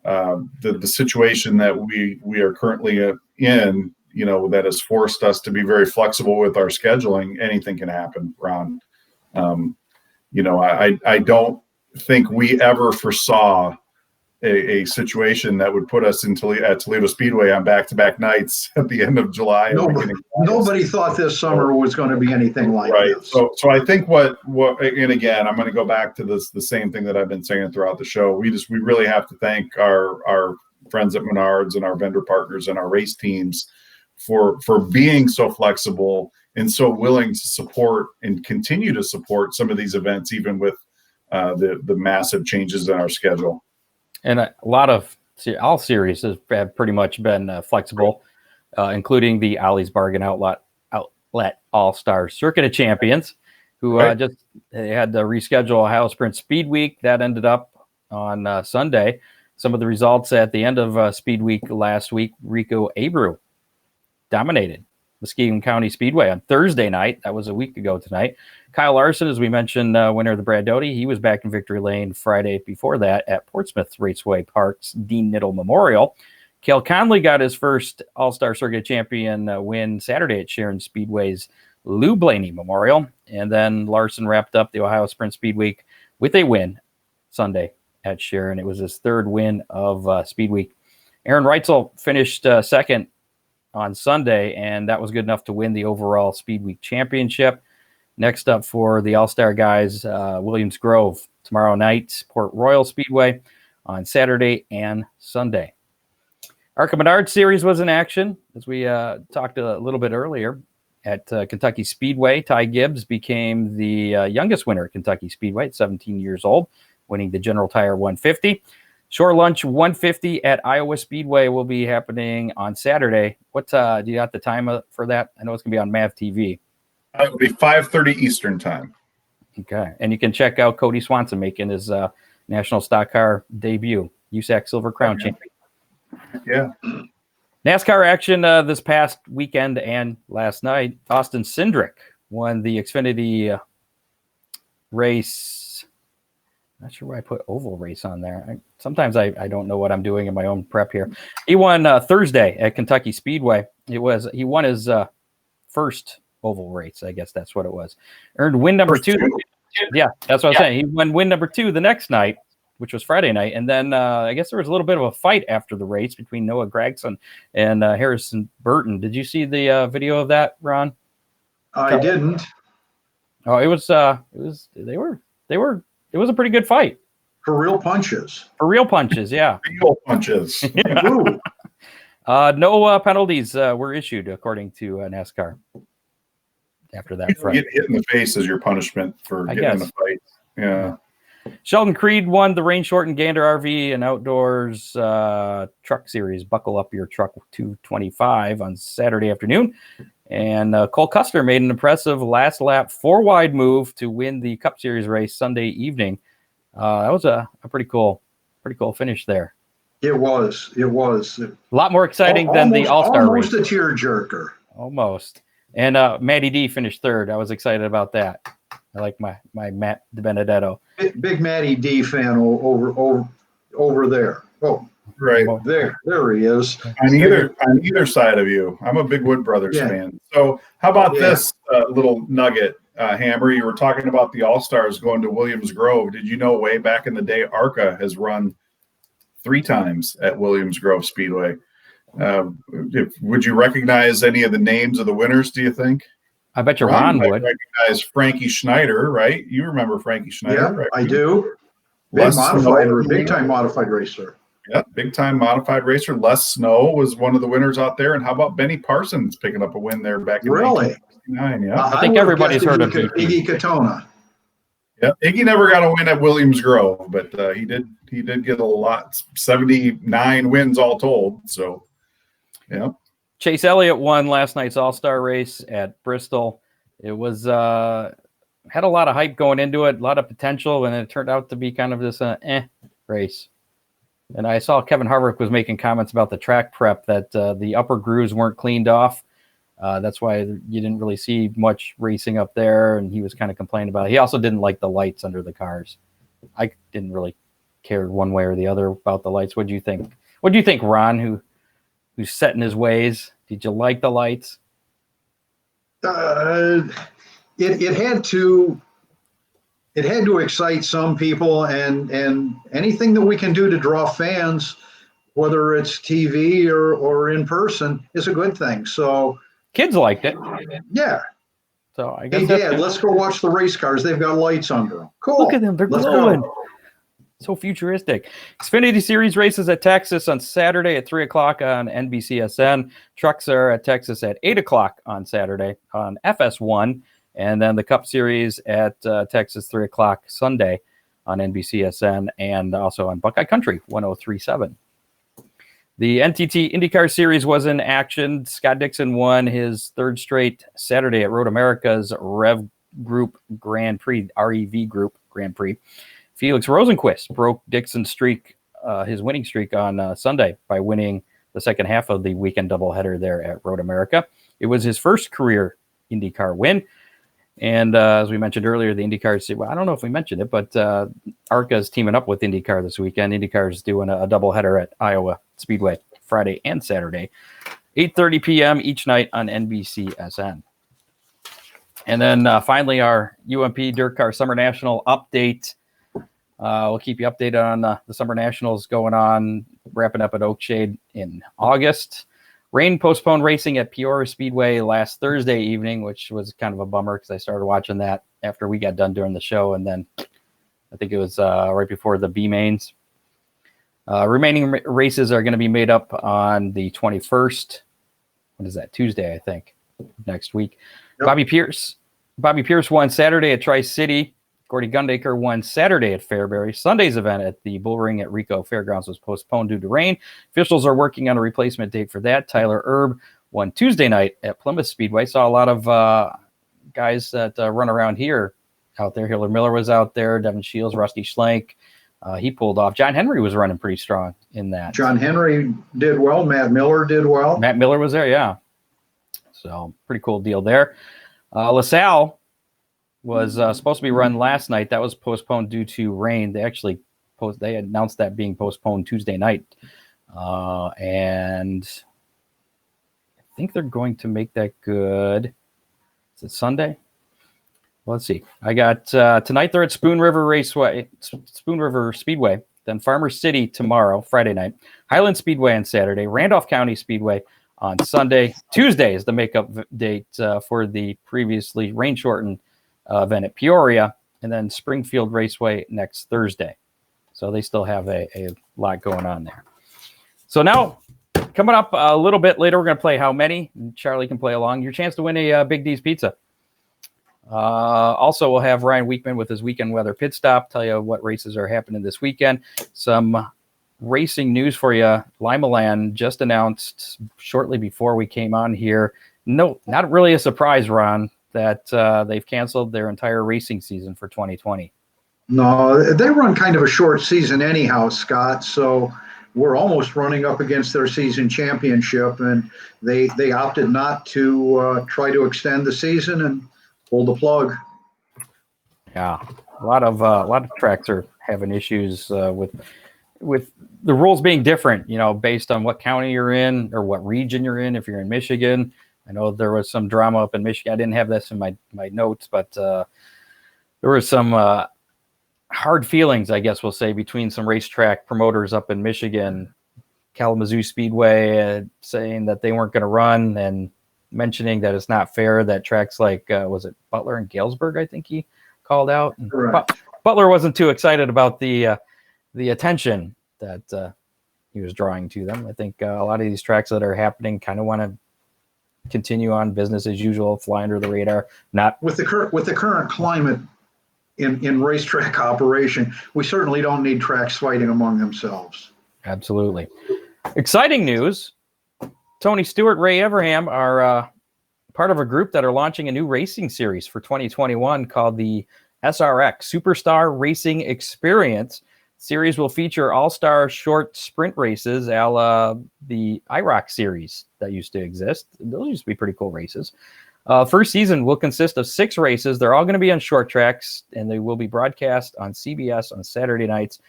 the situation that we are currently in, that has forced us to be very flexible with our scheduling. Anything can happen, Ron. I don't think we ever foresaw a situation that would put us at Toledo Speedway on back-to-back nights at the end of July. Nobody thought this summer was going to be anything like this. So I think what, and again, I'm going to go back to the same thing that I've been saying throughout the show. We really have to thank our friends at Menards and our vendor partners and our race teams for being so flexible and so willing to support and continue to support some of these events, even with the massive changes in our schedule. And a lot of all series have pretty much been flexible, including the Ollie's Bargain Outlet All-Star Circuit of Champions, who they had to reschedule Ohio Sprint Speed Week. That ended up on Sunday. Some of the results at the end of Speed Week last week: Rico Abreu dominated Muskegon County Speedway on Thursday night. That was a week ago tonight. Kyle Larson, as we mentioned, winner of the Brad Doty, he was back in victory lane Friday before that at Portsmouth Raceway Park's Dean Niddle Memorial. Cale Conley got his first All-Star Circuit champion win Saturday at Sharon Speedway's Lou Blaney Memorial. And then Larson wrapped up the Ohio Sprint Speed Week with a win Sunday at Sharon. It was his third win of Speed Week. Aaron Reitzel finished second on Sunday, and that was good enough to win the overall Speed Week championship. Next up for the All-Star guys, Williams Grove tomorrow night, Port Royal Speedway on Saturday and Sunday. ARCA Menards Series was in action, as we talked a little bit earlier. At Kentucky Speedway, Ty Gibbs became the youngest winner at Kentucky Speedway at 17 years old, winning the General Tire 150. Shore Lunch 150 at Iowa Speedway will be happening on Saturday. What do you got the time for that? I know it's going to be on MAV TV. It will be 5:30 Eastern time. Okay. And you can check out Cody Swanson making his National Stock Car debut, USAC Silver Crown champion. Yeah. NASCAR action this past weekend and last night. Austin Cindric won the Xfinity race. Not sure why I put oval race on there. Sometimes I don't know what I'm doing in my own prep here. He won Thursday at Kentucky Speedway. He won his first oval race. I guess that's what it was. Earned win number two. Yeah, that's what I'm saying. He won win number 2 the next night, which was Friday night. And then I guess there was a little bit of a fight after the race between Noah Gragson and Harrison Burton. Did you see the video of that, Ron? I didn't. Oh, it was a pretty good fight. For real punches. Yeah. Real punches. No penalties were issued, according to NASCAR. After that, you get hit in the face as your punishment for getting in a fight. Yeah. Sheldon Creed won the Rain Shortened Gander RV and Outdoors Truck Series. Buckle Up Your Truck 225 on Saturday afternoon. And Cole Custer made an impressive last lap 4-wide move to win the Cup Series race Sunday evening. That was a pretty cool finish there. It was. A lot more exciting than the All-Star race. Almost a tearjerker. Almost. And Matty D finished third. I was excited about that. I like my Matt DiBenedetto. Big Matty D fan over there. Oh, Right. There he is. On either side of you. I'm a big Wood Brothers fan. So how about this little nugget, Hammer? You were talking about the All-Stars going to Williams Grove. Did you know way back in the day, ARCA has run 3 times at Williams Grove Speedway? Would you recognize any of the names of the winners, do you think? I bet you Ron would. Recognize Frankie Schneider, right? You remember Frankie Schneider, Yeah, right? I do. Big time modified racer. Yeah, big time modified racer. Les Snow was one of the winners out there. And how about Benny Parsons picking up a win there back in 1969? Yeah, I think everybody's heard of Iggy Katona. Yeah, Iggy never got a win at Williams Grove, but he did get a lot, 79 wins all told. So, yeah. Chase Elliott won last night's All-Star race at Bristol. It was had a lot of hype going into it, a lot of potential, and it turned out to be kind of this race. And I saw Kevin Harvick was making comments about the track prep that the upper grooves weren't cleaned off. That's why you didn't really see much racing up there, and he was kind of complaining about it. He also didn't like the lights under the cars. I didn't really care one way or the other about the lights. What do you think? What do you think, Ron, who's set in his ways? Did you like the lights? It had to excite some people, and anything that we can do to draw fans, whether it's TV or in person, is a good thing. So kids liked it. Yeah. So I guess. Hey, Dad, let's go watch the race cars. They've got lights under them. Cool. Look at them. They're glowing. So futuristic. Xfinity Series races at Texas on Saturday at 3 o'clock on NBCSN. Trucks are at Texas at 8 o'clock on Saturday on FS1. And then the Cup Series at Texas 3 o'clock Sunday on NBCSN and also on Buckeye Country 103.7. The NTT IndyCar Series was in action. Scott Dixon won his 3rd straight Saturday at Road America's Rev Group Grand Prix, REV Group Grand Prix. Felix Rosenquist broke Dixon's streak, his winning streak on Sunday by winning the second half of the weekend doubleheader there at Road America. It was his first career IndyCar win. And as we mentioned earlier, the IndyCar, well, I don't know if we mentioned it, but ARCA is teaming up with IndyCar this weekend. IndyCar is doing a doubleheader at Iowa Speedway Friday and Saturday, 8:30 p.m. each night on NBCSN. And then finally, our UMP Dirt Car Summer National update. We'll keep you updated on the Summer Nationals going on, wrapping up at Oakshade in August. Rain postponed racing at Peoria Speedway last Thursday evening, which was kind of a bummer because I started watching that after we got done during the show, and then I think it was right before the B mains. Remaining races are going to be made up on the 21st. What is that? Tuesday, I think, next week. Yep. Bobby Pierce won Saturday at Tri-City. Gordy Gundaker won Saturday at Fairbury. Sunday's event at the Bull Ring at Rico Fairgrounds was postponed due to rain. Officials are working on a replacement date for that. Tyler Erb won Tuesday night at Plymouth Speedway. Saw a lot of guys that run around here out there. Hiller Miller was out there. Devin Shields, Rusty Schlenk. He pulled off. John Henry was running pretty strong in that. John Henry did well. Matt Miller did well. Matt Miller was there, yeah. So pretty cool deal there. LaSalle was supposed to be run last night. That was postponed due to rain. They actually they announced that being postponed Tuesday night. And I think they're going to make that good. Is it Sunday? Well, let's see. I got tonight they're at Spoon River Speedway, then Farmer City tomorrow, Friday night, Highland Speedway on Saturday, Randolph County Speedway on Sunday. Tuesday is the makeup date for the previously rain-shortened event at Peoria, and then Springfield Raceway next Thursday. So they still have a lot going on there. So now, coming up a little bit later, we're going to play How Many. Charlie can play along. Your chance to win a Big D's Pizza. Also, we'll have Ryan Weekman with his weekend weather pit stop, tell you what races are happening this weekend. Some racing news for you. Limaland just announced shortly before we came on here. No, not really a surprise, Ron, that they've canceled their entire racing season for 2020. No, they run kind of a short season anyhow, Scott. So we're almost running up against their season championship, and they opted not to try to extend the season and pull the plug. Yeah, a lot of tracks are having issues with with the rules being different, based on what county you're in or what region you're in. If you're in Michigan, I know there was some drama up in Michigan. I didn't have this in my notes, but there was some hard feelings, I guess we'll say, between some racetrack promoters up in Michigan, Kalamazoo Speedway, saying that they weren't going to run and mentioning that it's not fair that tracks like, was it Butler and Galesburg, I think he called out. Butler wasn't too excited about the attention that he was drawing to them. I think a lot of these tracks that are happening kind of want to continue on business as usual, fly under the radar. Not with the current climate in racetrack operation, we certainly don't need tracks fighting among themselves. Absolutely. Exciting news. Tony Stewart, Ray Everham are part of a group that are launching a new racing series for 2021 called the SRX, Superstar Racing Experience. Series will feature all-star short sprint races a la the IROC series that used to exist. Those used to be pretty cool races. First season will consist of 6 races. They're all going to be on short tracks, and they will be broadcast on CBS on Saturday nights.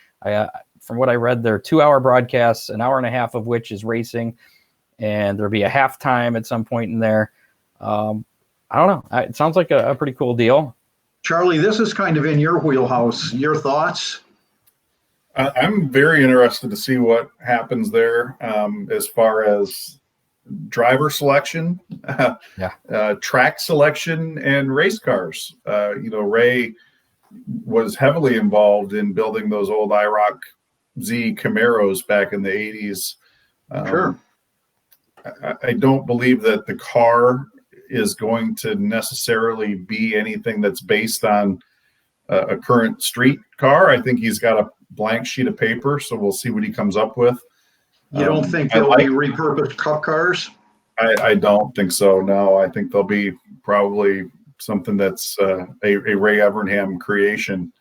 From what I read, they're 2-hour broadcasts, an hour and a half of which is racing, and there'll be a halftime at some point in there. I don't know. It sounds like a pretty cool deal. Charlie, this is kind of in your wheelhouse. Your thoughts? I'm very interested to see what happens there as far as driver selection, track selection, and race cars. Ray was heavily involved in building those old IROC Z Camaros back in the 80s. Sure. I don't believe that the car is going to necessarily be anything that's based on a current street car. I think he's got a blank sheet of paper, so we'll see what he comes up with. You don't think they'll be repurposed cup cars? I don't think so. No, I think they'll be probably something that's a Ray Evernham creation.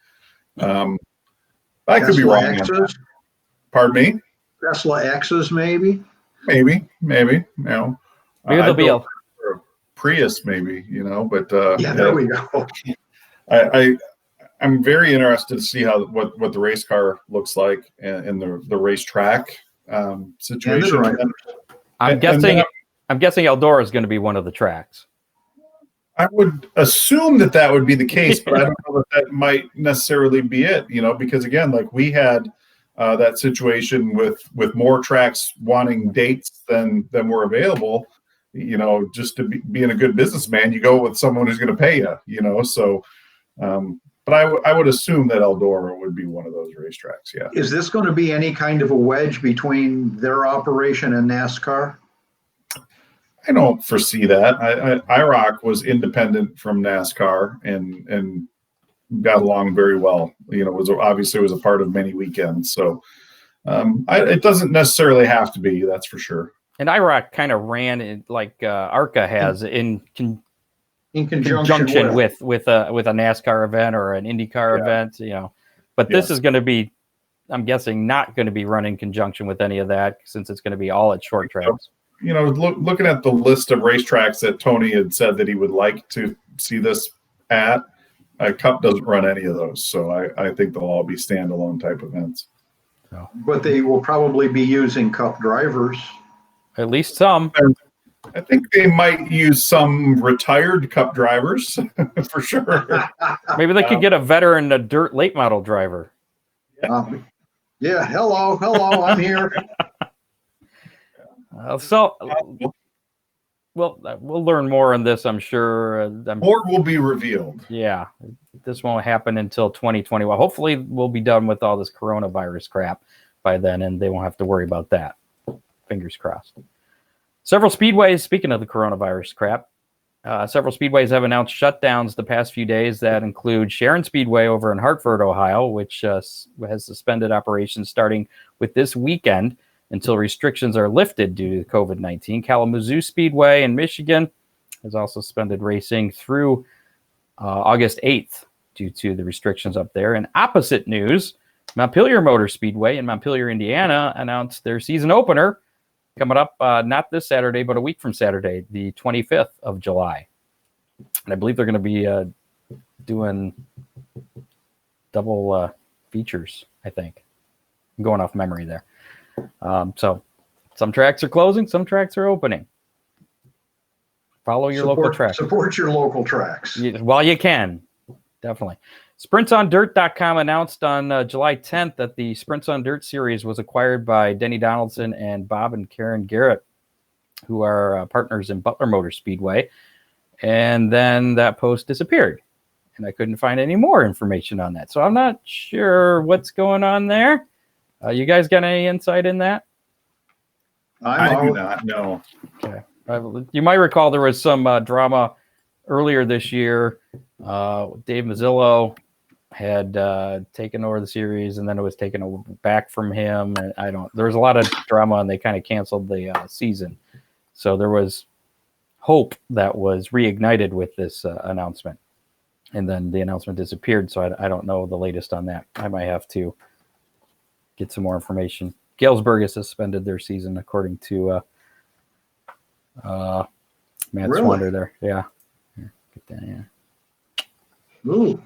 I could be wrong. Pardon me? Tesla X's, maybe? Maybe. Maybe there'll be a Prius, maybe, but there we go. I'm very interested to see what the race car looks like in the racetrack situation. I'm guessing Eldora is going to be one of the tracks. I would assume that would be the case, but I don't know that might necessarily be it, because again, like we had that situation with more tracks wanting dates than were available. Just to being a good businessman, you go with someone who's going to pay you, so but I would assume that Eldora would be one of those racetracks. Yeah. Is this going to be any kind of a wedge between their operation and NASCAR? I don't foresee that. IROC was independent from NASCAR and got along very well. It was a part of many weekends. So it doesn't necessarily have to be, that's for sure. And IROC kind of ran it like ARCA has in conjunction with a NASCAR event or an IndyCar event, But this is going to be, I'm guessing, not going to be run in conjunction with any of that since it's going to be all at short tracks. Looking at the list of racetracks that Tony had said that he would like to see this at, Cup doesn't run any of those. So I think they'll all be standalone type events. But they will probably be using Cup drivers. At least some. I think they might use some retired Cup drivers for sure. Maybe they could get a veteran, a dirt late model driver. Hello, I'm here. We'll learn more on this, I'm sure. More will be revealed. Yeah, this won't happen until 2021. Hopefully, we'll be done with all this coronavirus crap by then, and they won't have to worry about that. Fingers crossed. Several speedways, speaking of the coronavirus crap, several speedways have announced shutdowns the past few days. That include Sharon Speedway over in Hartford, Ohio, which has suspended operations starting with this weekend until restrictions are lifted due to COVID-19. Kalamazoo Speedway in Michigan has also suspended racing through August 8th due to the restrictions up there. In opposite news, Montpelier Motor Speedway in Montpelier, Indiana, announced their season opener coming up not this Saturday, but a week from Saturday, the 25th of July. And I believe they're going to be doing double features, I think. I'm going off memory there. So some tracks are closing, some tracks are opening. Follow your local track. Support your local tracks. While you can, definitely. SprintsOnDirt.com announced on July 10th that the Sprints on Dirt series was acquired by Denny Donaldson and Bob and Karen Garrett, who are partners in Butler Motor Speedway. And then that post disappeared, and I couldn't find any more information on that. So I'm not sure what's going on there. You guys got any insight in that? I do not know. Okay. You might recall there was some drama earlier this year. Dave Mazzillo had taken over the series, and then it was taken back from him. And there was a lot of drama, and they kind of canceled the season. So there was hope that was reignited with this announcement. And then the announcement disappeared. So I don't know the latest on that. I might have to get some more information. Galesburg has suspended their season, according to Matt Swander there. Yeah. Get that, yeah. Ooh.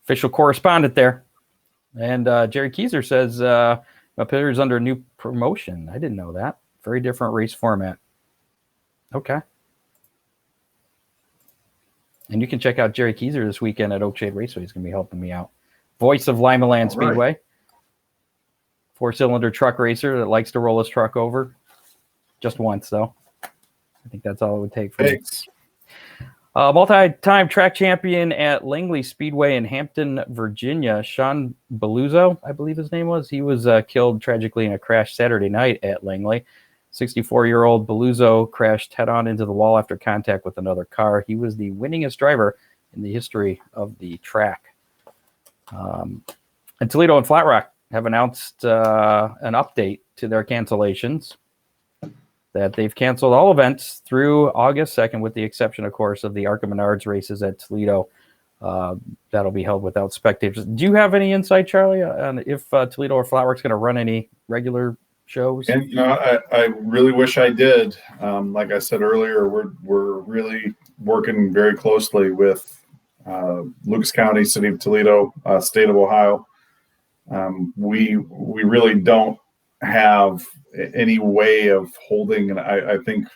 Official correspondent there. And Jerry Keyser says Montpelier's under a new promotion. I didn't know that. Very different race format. Okay. And you can check out Jerry Keyser this weekend at Oakshade Raceway. He's going to be helping me out. Voice of Lima Land Speedway. Right. 4-cylinder truck racer that likes to roll his truck over. Just once, though. I think that's all it would take for me. Multi-time track champion at Langley Speedway in Hampton, Virginia, Sean Beluzzo, I believe his name was. He was killed tragically in a crash Saturday night at Langley. 64-year-old Beluzzo crashed head-on into the wall after contact with another car. He was the winningest driver in the history of the track. And Toledo and Flat Rock have announced an update to their cancellations, that they've canceled all events through August 2nd, with the exception, of course, of the ARCA Menards races at Toledo. That'll be held without spectators. Do you have any insight, Charlie, on if Toledo or Flat Rock's going to run any regular shows? And I really wish I did. Like I said earlier, we're really working very closely with Lucas County, City of Toledo, State of Ohio. We really don't have any way of holding, and I think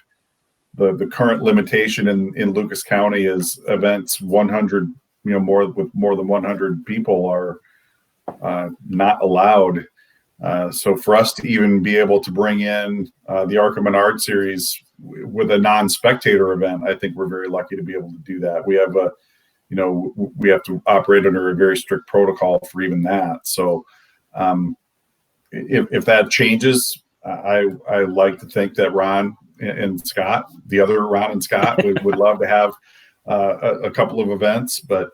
the current limitation in Lucas County is events 100, more than 100 people are not allowed. So for us to even be able to bring in the ARCA Menards Series with a non-spectator event, I think we're very lucky to be able to do that. We have we have to operate under a very strict protocol for even that. So if that changes, I like to think that Ron and Scott, the other Ron and Scott, would love to have a couple of events, but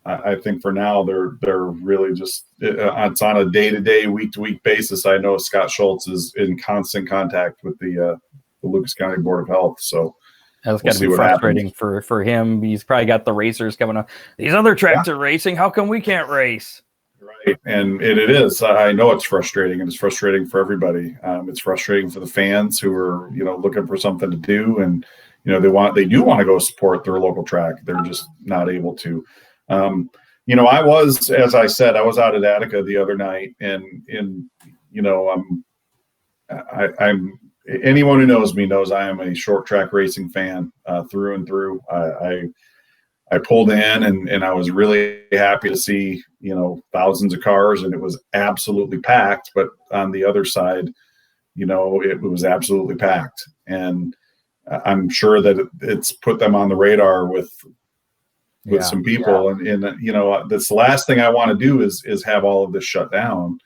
I think for now they're really just, it's on a day-to-day, week-to-week basis. I know Scott Schultz is in constant contact with the Lucas County Board of Health. So that's got to be frustrating for him. He's probably got the racers coming up. These other tracks are racing. How come we can't race? Right. And it is. I know it's frustrating, and it's frustrating for everybody. It's frustrating for the fans who are, looking for something to do, and they do want to go support their local track. They're just not able to. I was, as I said, I was out at Attica the other night, and I'm anyone who knows me knows I am a short track racing fan through and through. I pulled in and I was really happy to see, thousands of cars, and it was absolutely packed. But on the other side, it was absolutely packed. And I'm sure that it's put them on the radar with some people. And that's the last thing I want to do is have all of this shut down.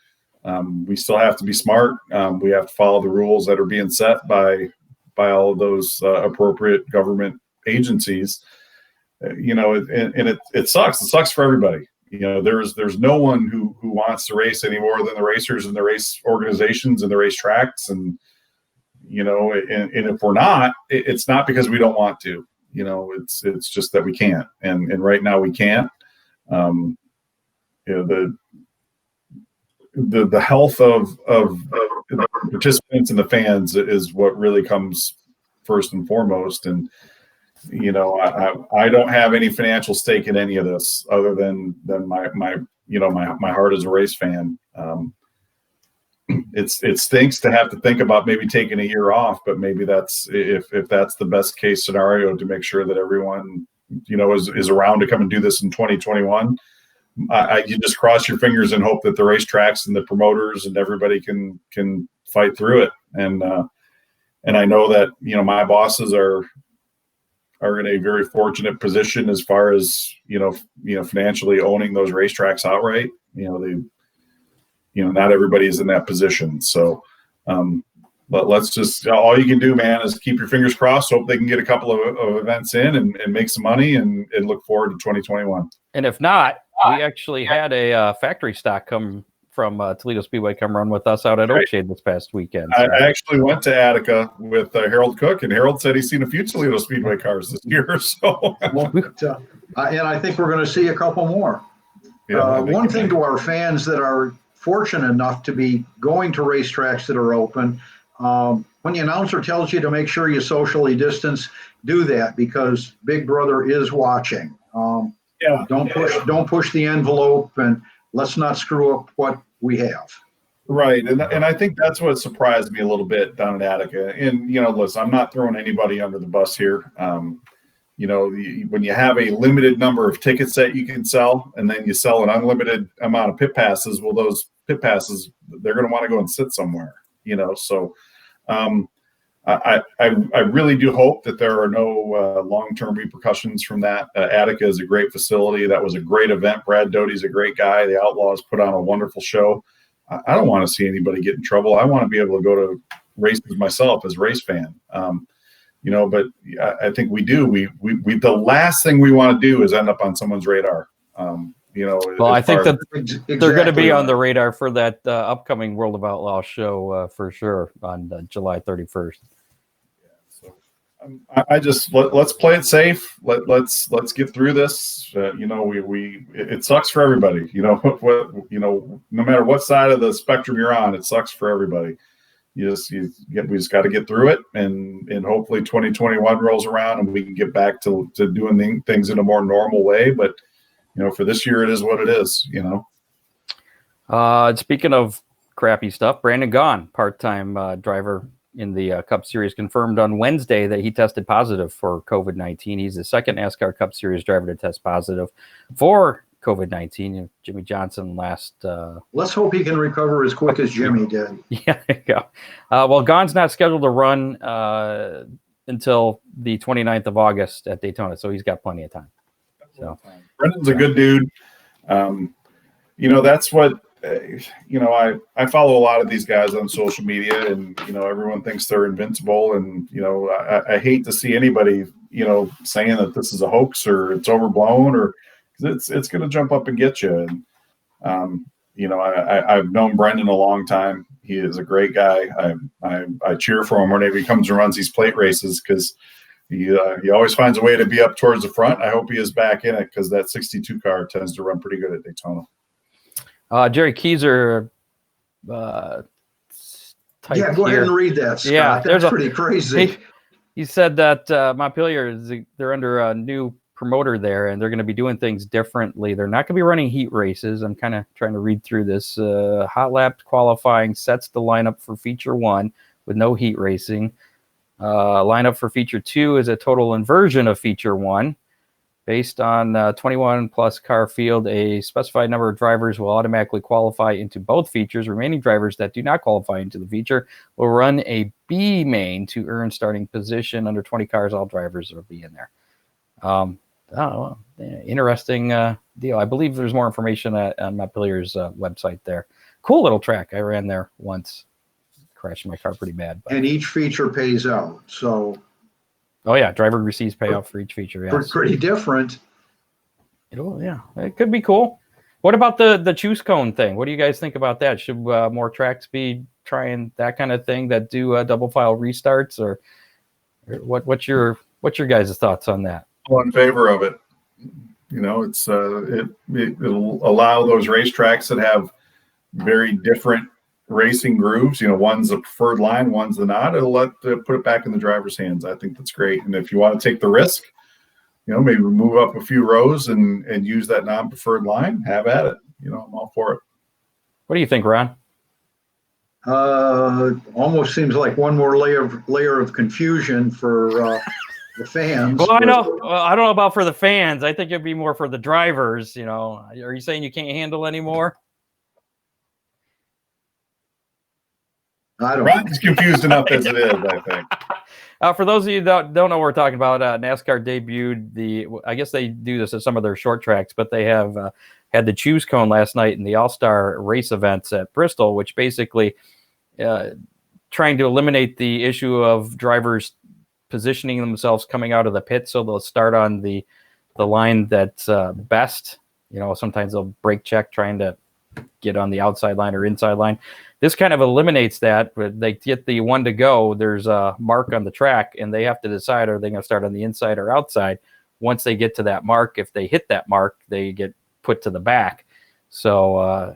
We still have to be smart. We have to follow the rules that are being set by all of those appropriate government agencies. It sucks. It sucks for everybody. There's no one who wants to race any more than the racers and the race organizations and the race tracks. And if we're not, it's not because we don't want to. It's just that we can't. And right now we can't. The health of the participants and the fans is what really comes first and foremost. And I don't have any financial stake in any of this other than my heart as a race fan. it stinks to have to think about maybe taking a year off, but maybe that's if that's the best case scenario, to make sure that everyone, is around to come and do this in 2021. You just cross your fingers and hope that the racetracks and the promoters and everybody can fight through it. And I know that, my bosses are in a very fortunate position as far as, financially owning those racetracks outright. Not everybody is in that position. So, but let's just, all you can do, man, is keep your fingers crossed, hope they can get a couple of events in and make some money and look forward to 2021. And if not, we actually had a factory stock come from Toledo Speedway come run with us out at Oakshade this past weekend. So. I actually went to Attica with Harold Cook, and Harold said he's seen a few Toledo Speedway cars this year. So, and I think we're going to see a couple more. Yeah, one thing to our fans that are fortunate enough to be going to racetracks that are open, when the announcer tells you to make sure you socially distance, do that, because Big Brother is watching. Don't push the envelope, and let's not screw up what we have. Right, and I think that's what surprised me a little bit down in Attica. And listen, I'm not throwing anybody under the bus here. When you have a limited number of tickets that you can sell, and then you sell an unlimited amount of pit passes, well, those pit passes, they're going to want to go and sit somewhere. So I really do hope that there are no long-term repercussions from that. Attica is a great facility. That was a great event. Brad Doty's a great guy. The Outlaws put on a wonderful show. I don't want to see anybody get in trouble. I want to be able to go to races myself as a race fan. But I think we do. We the last thing we want to do is end up on someone's radar. Well, I think that they're going to be on the radar for that upcoming World of Outlaws show for sure on July 31st. So I just let's play it safe. Let's get through this. It sucks for everybody. No matter what side of the spectrum you're on, it sucks for everybody. We just got to get through it, and hopefully 2021 rolls around and we can get back to doing things in a more normal way. But for this year, it is what it is. Speaking of crappy stuff, Brandon Gaughan, part-time driver in the Cup Series, confirmed on Wednesday that he tested positive for COVID-19. He's the second NASCAR Cup Series driver to test positive for COVID-19. Jimmy Johnson last. Let's hope he can recover as quick as Jimmy did. Yeah, there you go. Well, Gaughan's not scheduled to run until the 29th of August at Daytona, so he's got plenty of time. So Brendan's a good dude. That's what I follow a lot of these guys on social media, and everyone thinks they're invincible, and I hate to see anybody saying that this is a hoax or it's overblown, or it's going to jump up and get you. And I've known Brendan a long time. He is a great guy. I cheer for him whenever he comes and runs these plate races, because he always finds a way to be up towards the front. I hope he is back in it, because that 62 car tends to run pretty good at Daytona. Jerry Keyser go ahead and read that, Scott. Yeah, that's pretty crazy. He said that Montpelier, they're under a new promoter there, and they're going to be doing things differently. They're not going to be running heat races. I'm kind of trying to read through this. Hot lap qualifying sets the lineup for feature 1 with no heat racing. Lineup for feature 2 is a total inversion of feature 1. Based on 21 plus car field, a specified number of drivers will automatically qualify into both features. Remaining drivers that do not qualify into the feature will run a B main to earn starting position. Under 20 cars, all drivers will be in there. Interesting deal. I believe there's more information on Montpelier's website there. Cool little track. I ran there once. Crashed my car pretty bad. And each feature pays out. So. Oh yeah, driver receives payout for each feature. Yes. Pretty different. It could be cool. What about the choose cone thing? What do you guys think about that? Should more tracks be trying that kind of thing that do double file restarts, or what's your guys' thoughts on that? I'm in favor of it. It'll allow those racetracks that have very different racing grooves. One's a preferred line, one's the not. It'll put it back in the driver's hands. I think that's great. And if you want to take the risk, maybe move up a few rows and use that non-preferred line, have at it. I'm all for it. What do you think, Ron? Almost seems like one more layer of confusion for the fans. Well, I but- know. Well, I don't know about for the fans. I think it'd be more for the drivers. You know, are you saying you can't handle anymore? I don't know. Ron's confused enough as it is, I think. For those of you that don't know what we're talking about, NASCAR debuted I guess they do this at some of their short tracks, but they have had the choose cone last night in the All-Star race events at Bristol, which basically trying to eliminate the issue of drivers positioning themselves coming out of the pit, so they'll start on the line that's best. You know, sometimes they'll brake check trying to get on the outside line or inside line. This kind of eliminates that. But they get the one to go. There's a mark on the track, and they have to decide, are they going to start on the inside or outside? Once they get to that mark, if they hit that mark, they get put to the back. So,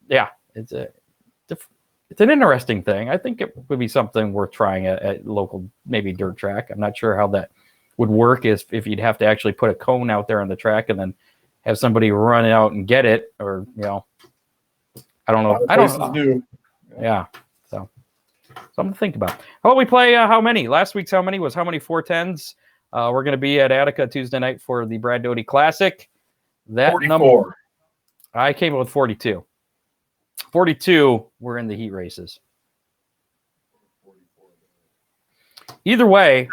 yeah, it's an interesting thing. I think it would be something worth trying at local, maybe dirt track. I'm not sure how that would work if you'd have to actually put a cone out there on the track and then have somebody run out and get it, or, you know, I don't know. I don't know. Yeah. So something to think about. How about we play how many? Last week's how many was how many 410s? We're going to be at Attica Tuesday night for the Brad Doty Classic. That 44. number, I came up with 42. 42 were in the heat races. Either way,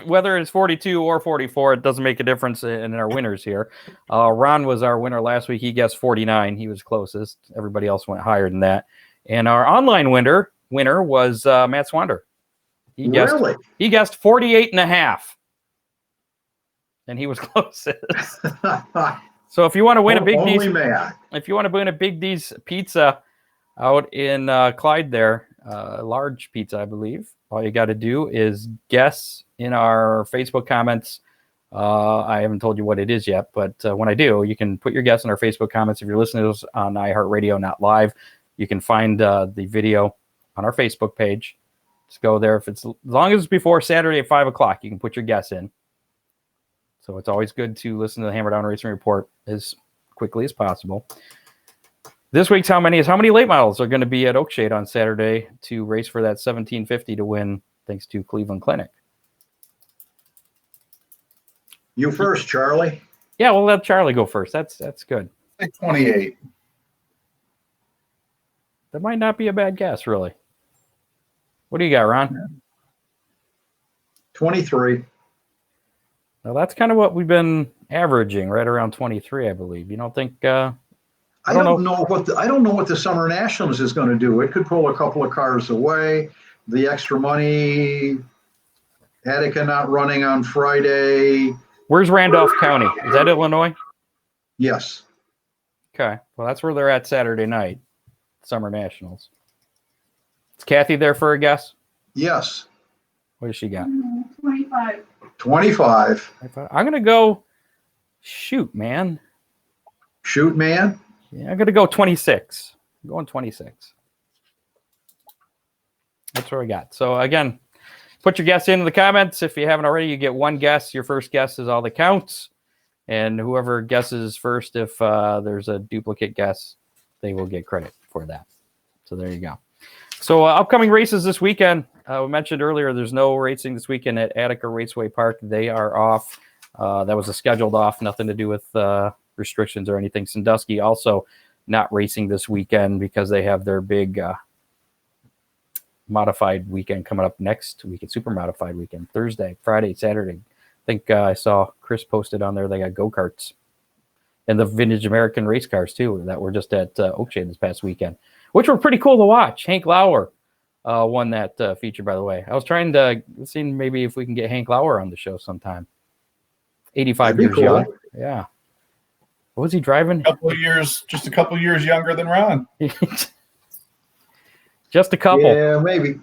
whether it's 42 or 44, it doesn't make a difference in our winners here. Ron was our winner last week. He guessed 49. He was closest. Everybody else went higher than that. And our online winner was Matt Swander. He guessed 48 and a half. And he was closest. So if you want to win a Big D's, if you want to win a Big D's pizza out in Clyde there, large pizza, I believe, all you got to do is guess in our Facebook comments. I haven't told you what it is yet, but when I do, you can put your guess in our Facebook comments. If you're listening to us on iHeartRadio, not live, you can find the video on our Facebook page. Just go there. If it's as long as it's before Saturday at 5 o'clock, you can put your guess in. So it's always good to listen to the Hammer Down Racing Report as quickly as possible. This week's how many late models are going to be at Oakshade on Saturday to race for that 1750 to win, thanks to Cleveland Clinic. You first, Charlie. Yeah, we'll let Charlie go first. That's good. 28. That might not be a bad guess, really. What do you got, Ron? 23. Well, that's kind of what we've been averaging, right around 23, I believe. You don't think? I don't know what the Summer Nationals is going to do. It could pull a couple of cars away. The extra money. Attica not running on Friday. Where's Randolph County? Is that Illinois? Yes. Okay. Well, that's where they're at Saturday night. Summer Nationals. Is Kathy there for a guess? Yes. What does she got? 25. 25. I'm going to go shoot, man. Shoot, man. Yeah, I'm going to go 26. I'm going 26. That's what I got. So, again, put your guess in the comments. If you haven't already, you get one guess. Your first guess is all that counts. And whoever guesses first, if there's a duplicate guess, they will get credit for that. So there you go. So upcoming races this weekend. We mentioned earlier there's no racing this weekend at Attica Raceway Park. They are off. That was a scheduled off, nothing to do with restrictions or anything. Sandusky also not racing this weekend because they have their big modified weekend coming up next weekend, super modified weekend, Thursday, Friday, Saturday. I think I saw Chris posted on there they got go-karts and the vintage American race cars too that were just at Oakshade this past weekend, which were pretty cool to watch. Hank Lauer won that feature, by the way. I was trying to see maybe if we can get Hank Lauer on the show sometime. 85 years young. Yeah. What was he driving? Just a couple years younger than Ron. Just a couple. Yeah, maybe.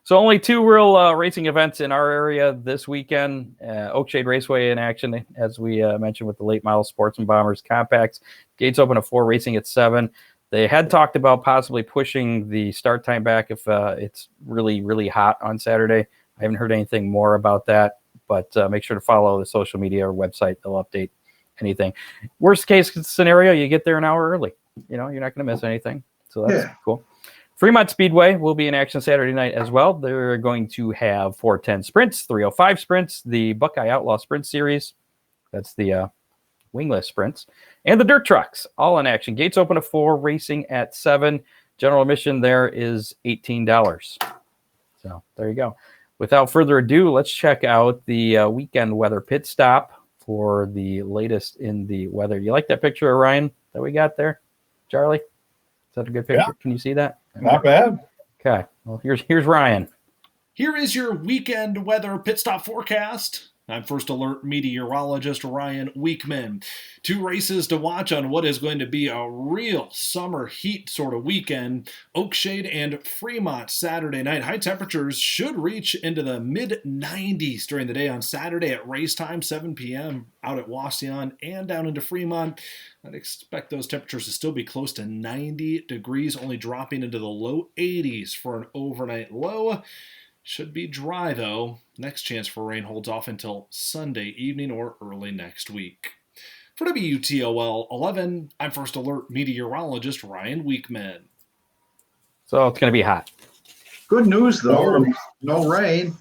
So only two real racing events in our area this weekend. Oakshade Raceway in action, as we mentioned, with the late model Sportsman Bombers Compacts. Gates open at 4, racing at 7. They had talked about possibly pushing the start time back if it's really, really hot on Saturday. I haven't heard anything more about that, but make sure to follow the social media or website. They'll update anything. Worst case scenario, you get there an hour early. you're not going to miss anything. So that's Yeah. cool. Fremont Speedway will be in action Saturday night as well. They're going to have 410 sprints, 305 sprints, the Buckeye Outlaw Sprint Series. That's the wingless sprints, and the dirt trucks, all in action. Gates open at 4, racing at 7. General admission there is $18. So there you go. Without further ado, let's check out the weekend weather pit stop for the latest in the weather. You like that picture of Ryan that we got there, Charlie? Is that a good picture? Yeah. Can you see that? Not bad. Okay. Well, here's Ryan. Here is your weekend weather pit stop forecast. I'm First Alert meteorologist Ryan Weekman. 2 races to watch on what is going to be a real summer heat sort of weekend. Oakshade and Fremont Saturday night. High temperatures should reach into the mid-90s during the day on Saturday at race time, 7 p.m. out at Wauseon and down into Fremont. I'd expect those temperatures to still be close to 90 degrees, only dropping into the low 80s for an overnight low. Should be dry, though. Next chance for rain holds off until Sunday evening or early next week. For WTOL 11, I'm First Alert meteorologist Ryan Weekman. So it's going to be hot. Good news, though. No rain.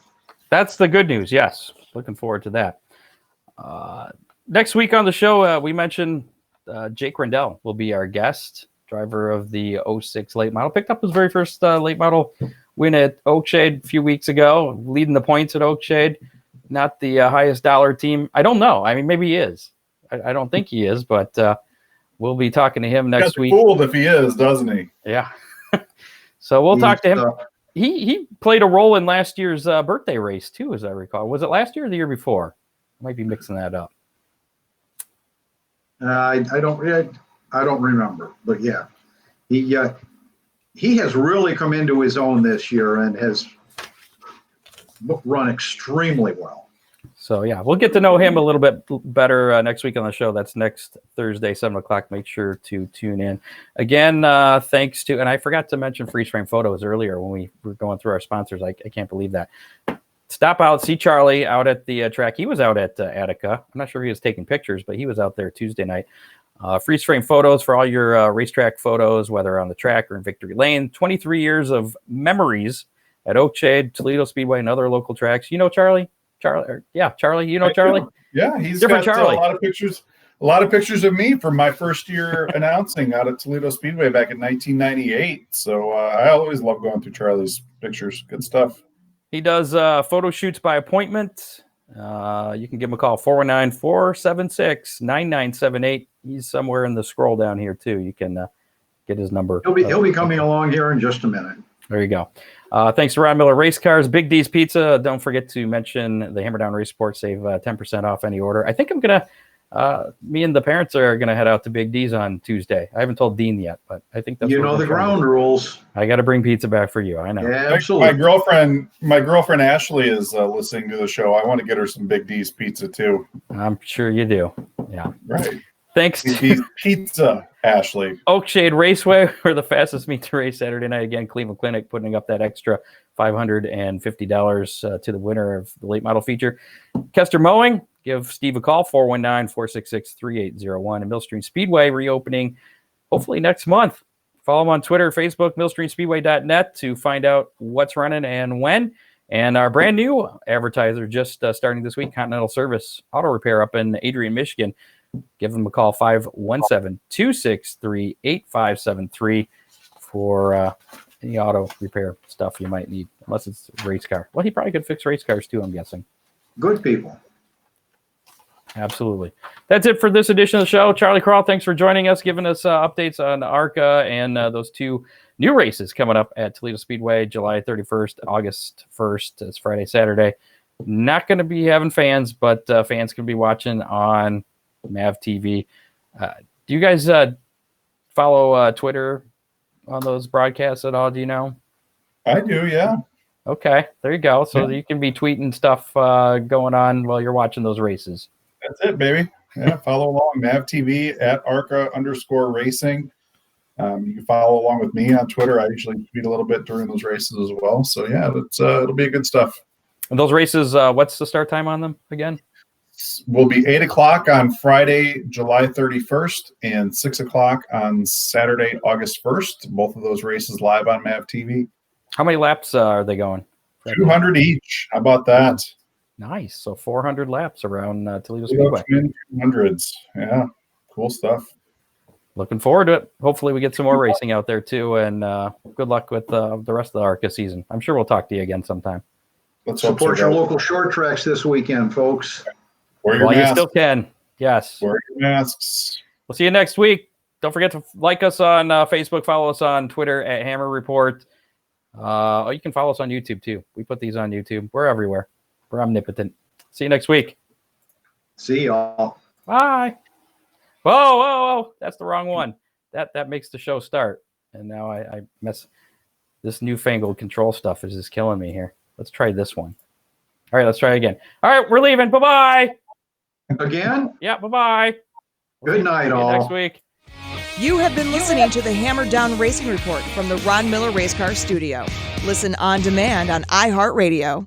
That's the good news, yes. Looking forward to that. Next week on the show, we mentioned Jake Rendell will be our guest, driver of the 06 late model. Picked up his very first late model win at Oakshade a few weeks ago, leading the points at Oakshade. Not the highest dollar team. I don't know. I mean, maybe he is. I don't think he is, but we'll be talking to him next week. Fooled if he is, doesn't he? Yeah. So we'll talk to him. He played a role in last year's birthday race too, as I recall. Was it last year or the year before? I might be mixing that up. I don't remember, but yeah, he has really come into his own this year and has run extremely well. So yeah, we'll get to know him a little bit better next week on the show. That's next Thursday, 7:00. Make sure to tune in. Again, thanks to, and I forgot to mention Freeze Frame Photos earlier when we were going through our sponsors. I can't believe that. Stop out, see Charlie out at the track. He was out at Attica. I'm not sure he was taking pictures, but he was out there Tuesday night. Freeze Frame Photos for all your racetrack photos, whether on the track or in Victory Lane. 23 years of memories at Oakshade, Toledo Speedway, and other local tracks. You know Charlie? Charlie, you know Charlie? Yeah, he's different got Charlie. A lot of pictures of me from my first year announcing out at Toledo Speedway back in 1998. So I always love going through Charlie's pictures. Good stuff. He does photo shoots by appointment. You can give him a call, 419-476-9978. He's somewhere in the scroll down here, too. You can get his number. He'll be coming along here in just a minute. There you go. Thanks to Ron Miller Race Cars, Big D's Pizza. Don't forget to mention the Hammer Down Race Report. Save 10% off any order. I think I'm going to, me and the parents are going to head out to Big D's on Tuesday. I haven't told Dean yet, but I think that's you know the ground rules. I got to bring pizza back for you. I know. Yeah, absolutely. My girlfriend Ashley is listening to the show. I want to get her some Big D's pizza too. I'm sure you do. Yeah. Right. Thanks Big D's pizza, Ashley. Oakshade Raceway, where the fastest meet to race Saturday night. Again, Cleveland Clinic putting up that extra $550 to the winner of the late model feature. Kester Mowing, give Steve a call, 419-466-3801. And Millstream Speedway reopening hopefully next month. Follow him on Twitter, Facebook, millstreamspeedway.net to find out what's running and when. And our brand new advertiser just starting this week, Continental Service Auto Repair up in Adrian, Michigan. Give them a call, 517-263-8573 for any auto repair stuff you might need, unless it's a race car. Well, he probably could fix race cars too, I'm guessing. Good people. Absolutely. That's it for this edition of the show. Charlie Krall, thanks for joining us, giving us updates on ARCA and those 2 new races coming up at Toledo Speedway, July 31st, August 1st. It's Friday, Saturday. Not going to be having fans, but fans can be watching on Mav TV. Do you guys follow Twitter on those broadcasts at all? Do you know? I do, yeah. Okay, there you go. So you can be tweeting stuff going on while you're watching those races. That's it, baby. Yeah, follow along. Mav TV at ARCA_racing. You can follow along with me on Twitter. I usually tweet a little bit during those races as well. So yeah, it'll be good stuff. And those races, what's the start time on them again? will be 8 o'clock on Friday, July 31st, and 6 o'clock on Saturday, August 1st. Both of those races live on MAV TV. How many laps are they going? 200 each. How about that? Nice. So 400 laps around Toledo Speedway. 200s. Yeah, cool stuff. Looking forward to it. Hopefully we get some more racing out there too, and good luck with the rest of the ARCA season. I'm sure we'll talk to you again sometime. Let's hope Support so, your guys. local short tracks this weekend, folks. Wear your While you masks. still can. Yes. Wear your masks. We'll see you next week. Don't forget to like us on Facebook, follow us on Twitter at Hammer Report. You can follow us on YouTube too. We put these on YouTube. We're everywhere. We're omnipotent. See you next week. See y'all. Bye. Whoa. That's the wrong one. That makes the show start. And now I mess. This newfangled control stuff is just killing me here. Let's try this one. All right, let's try again. All right, we're leaving. Bye-bye. Again? Yeah, bye-bye. Good night, See you all. next week. You have been listening to the Hammer Down Racing Report from the Ron Miller Race Car Studio. Listen on demand on iHeartRadio.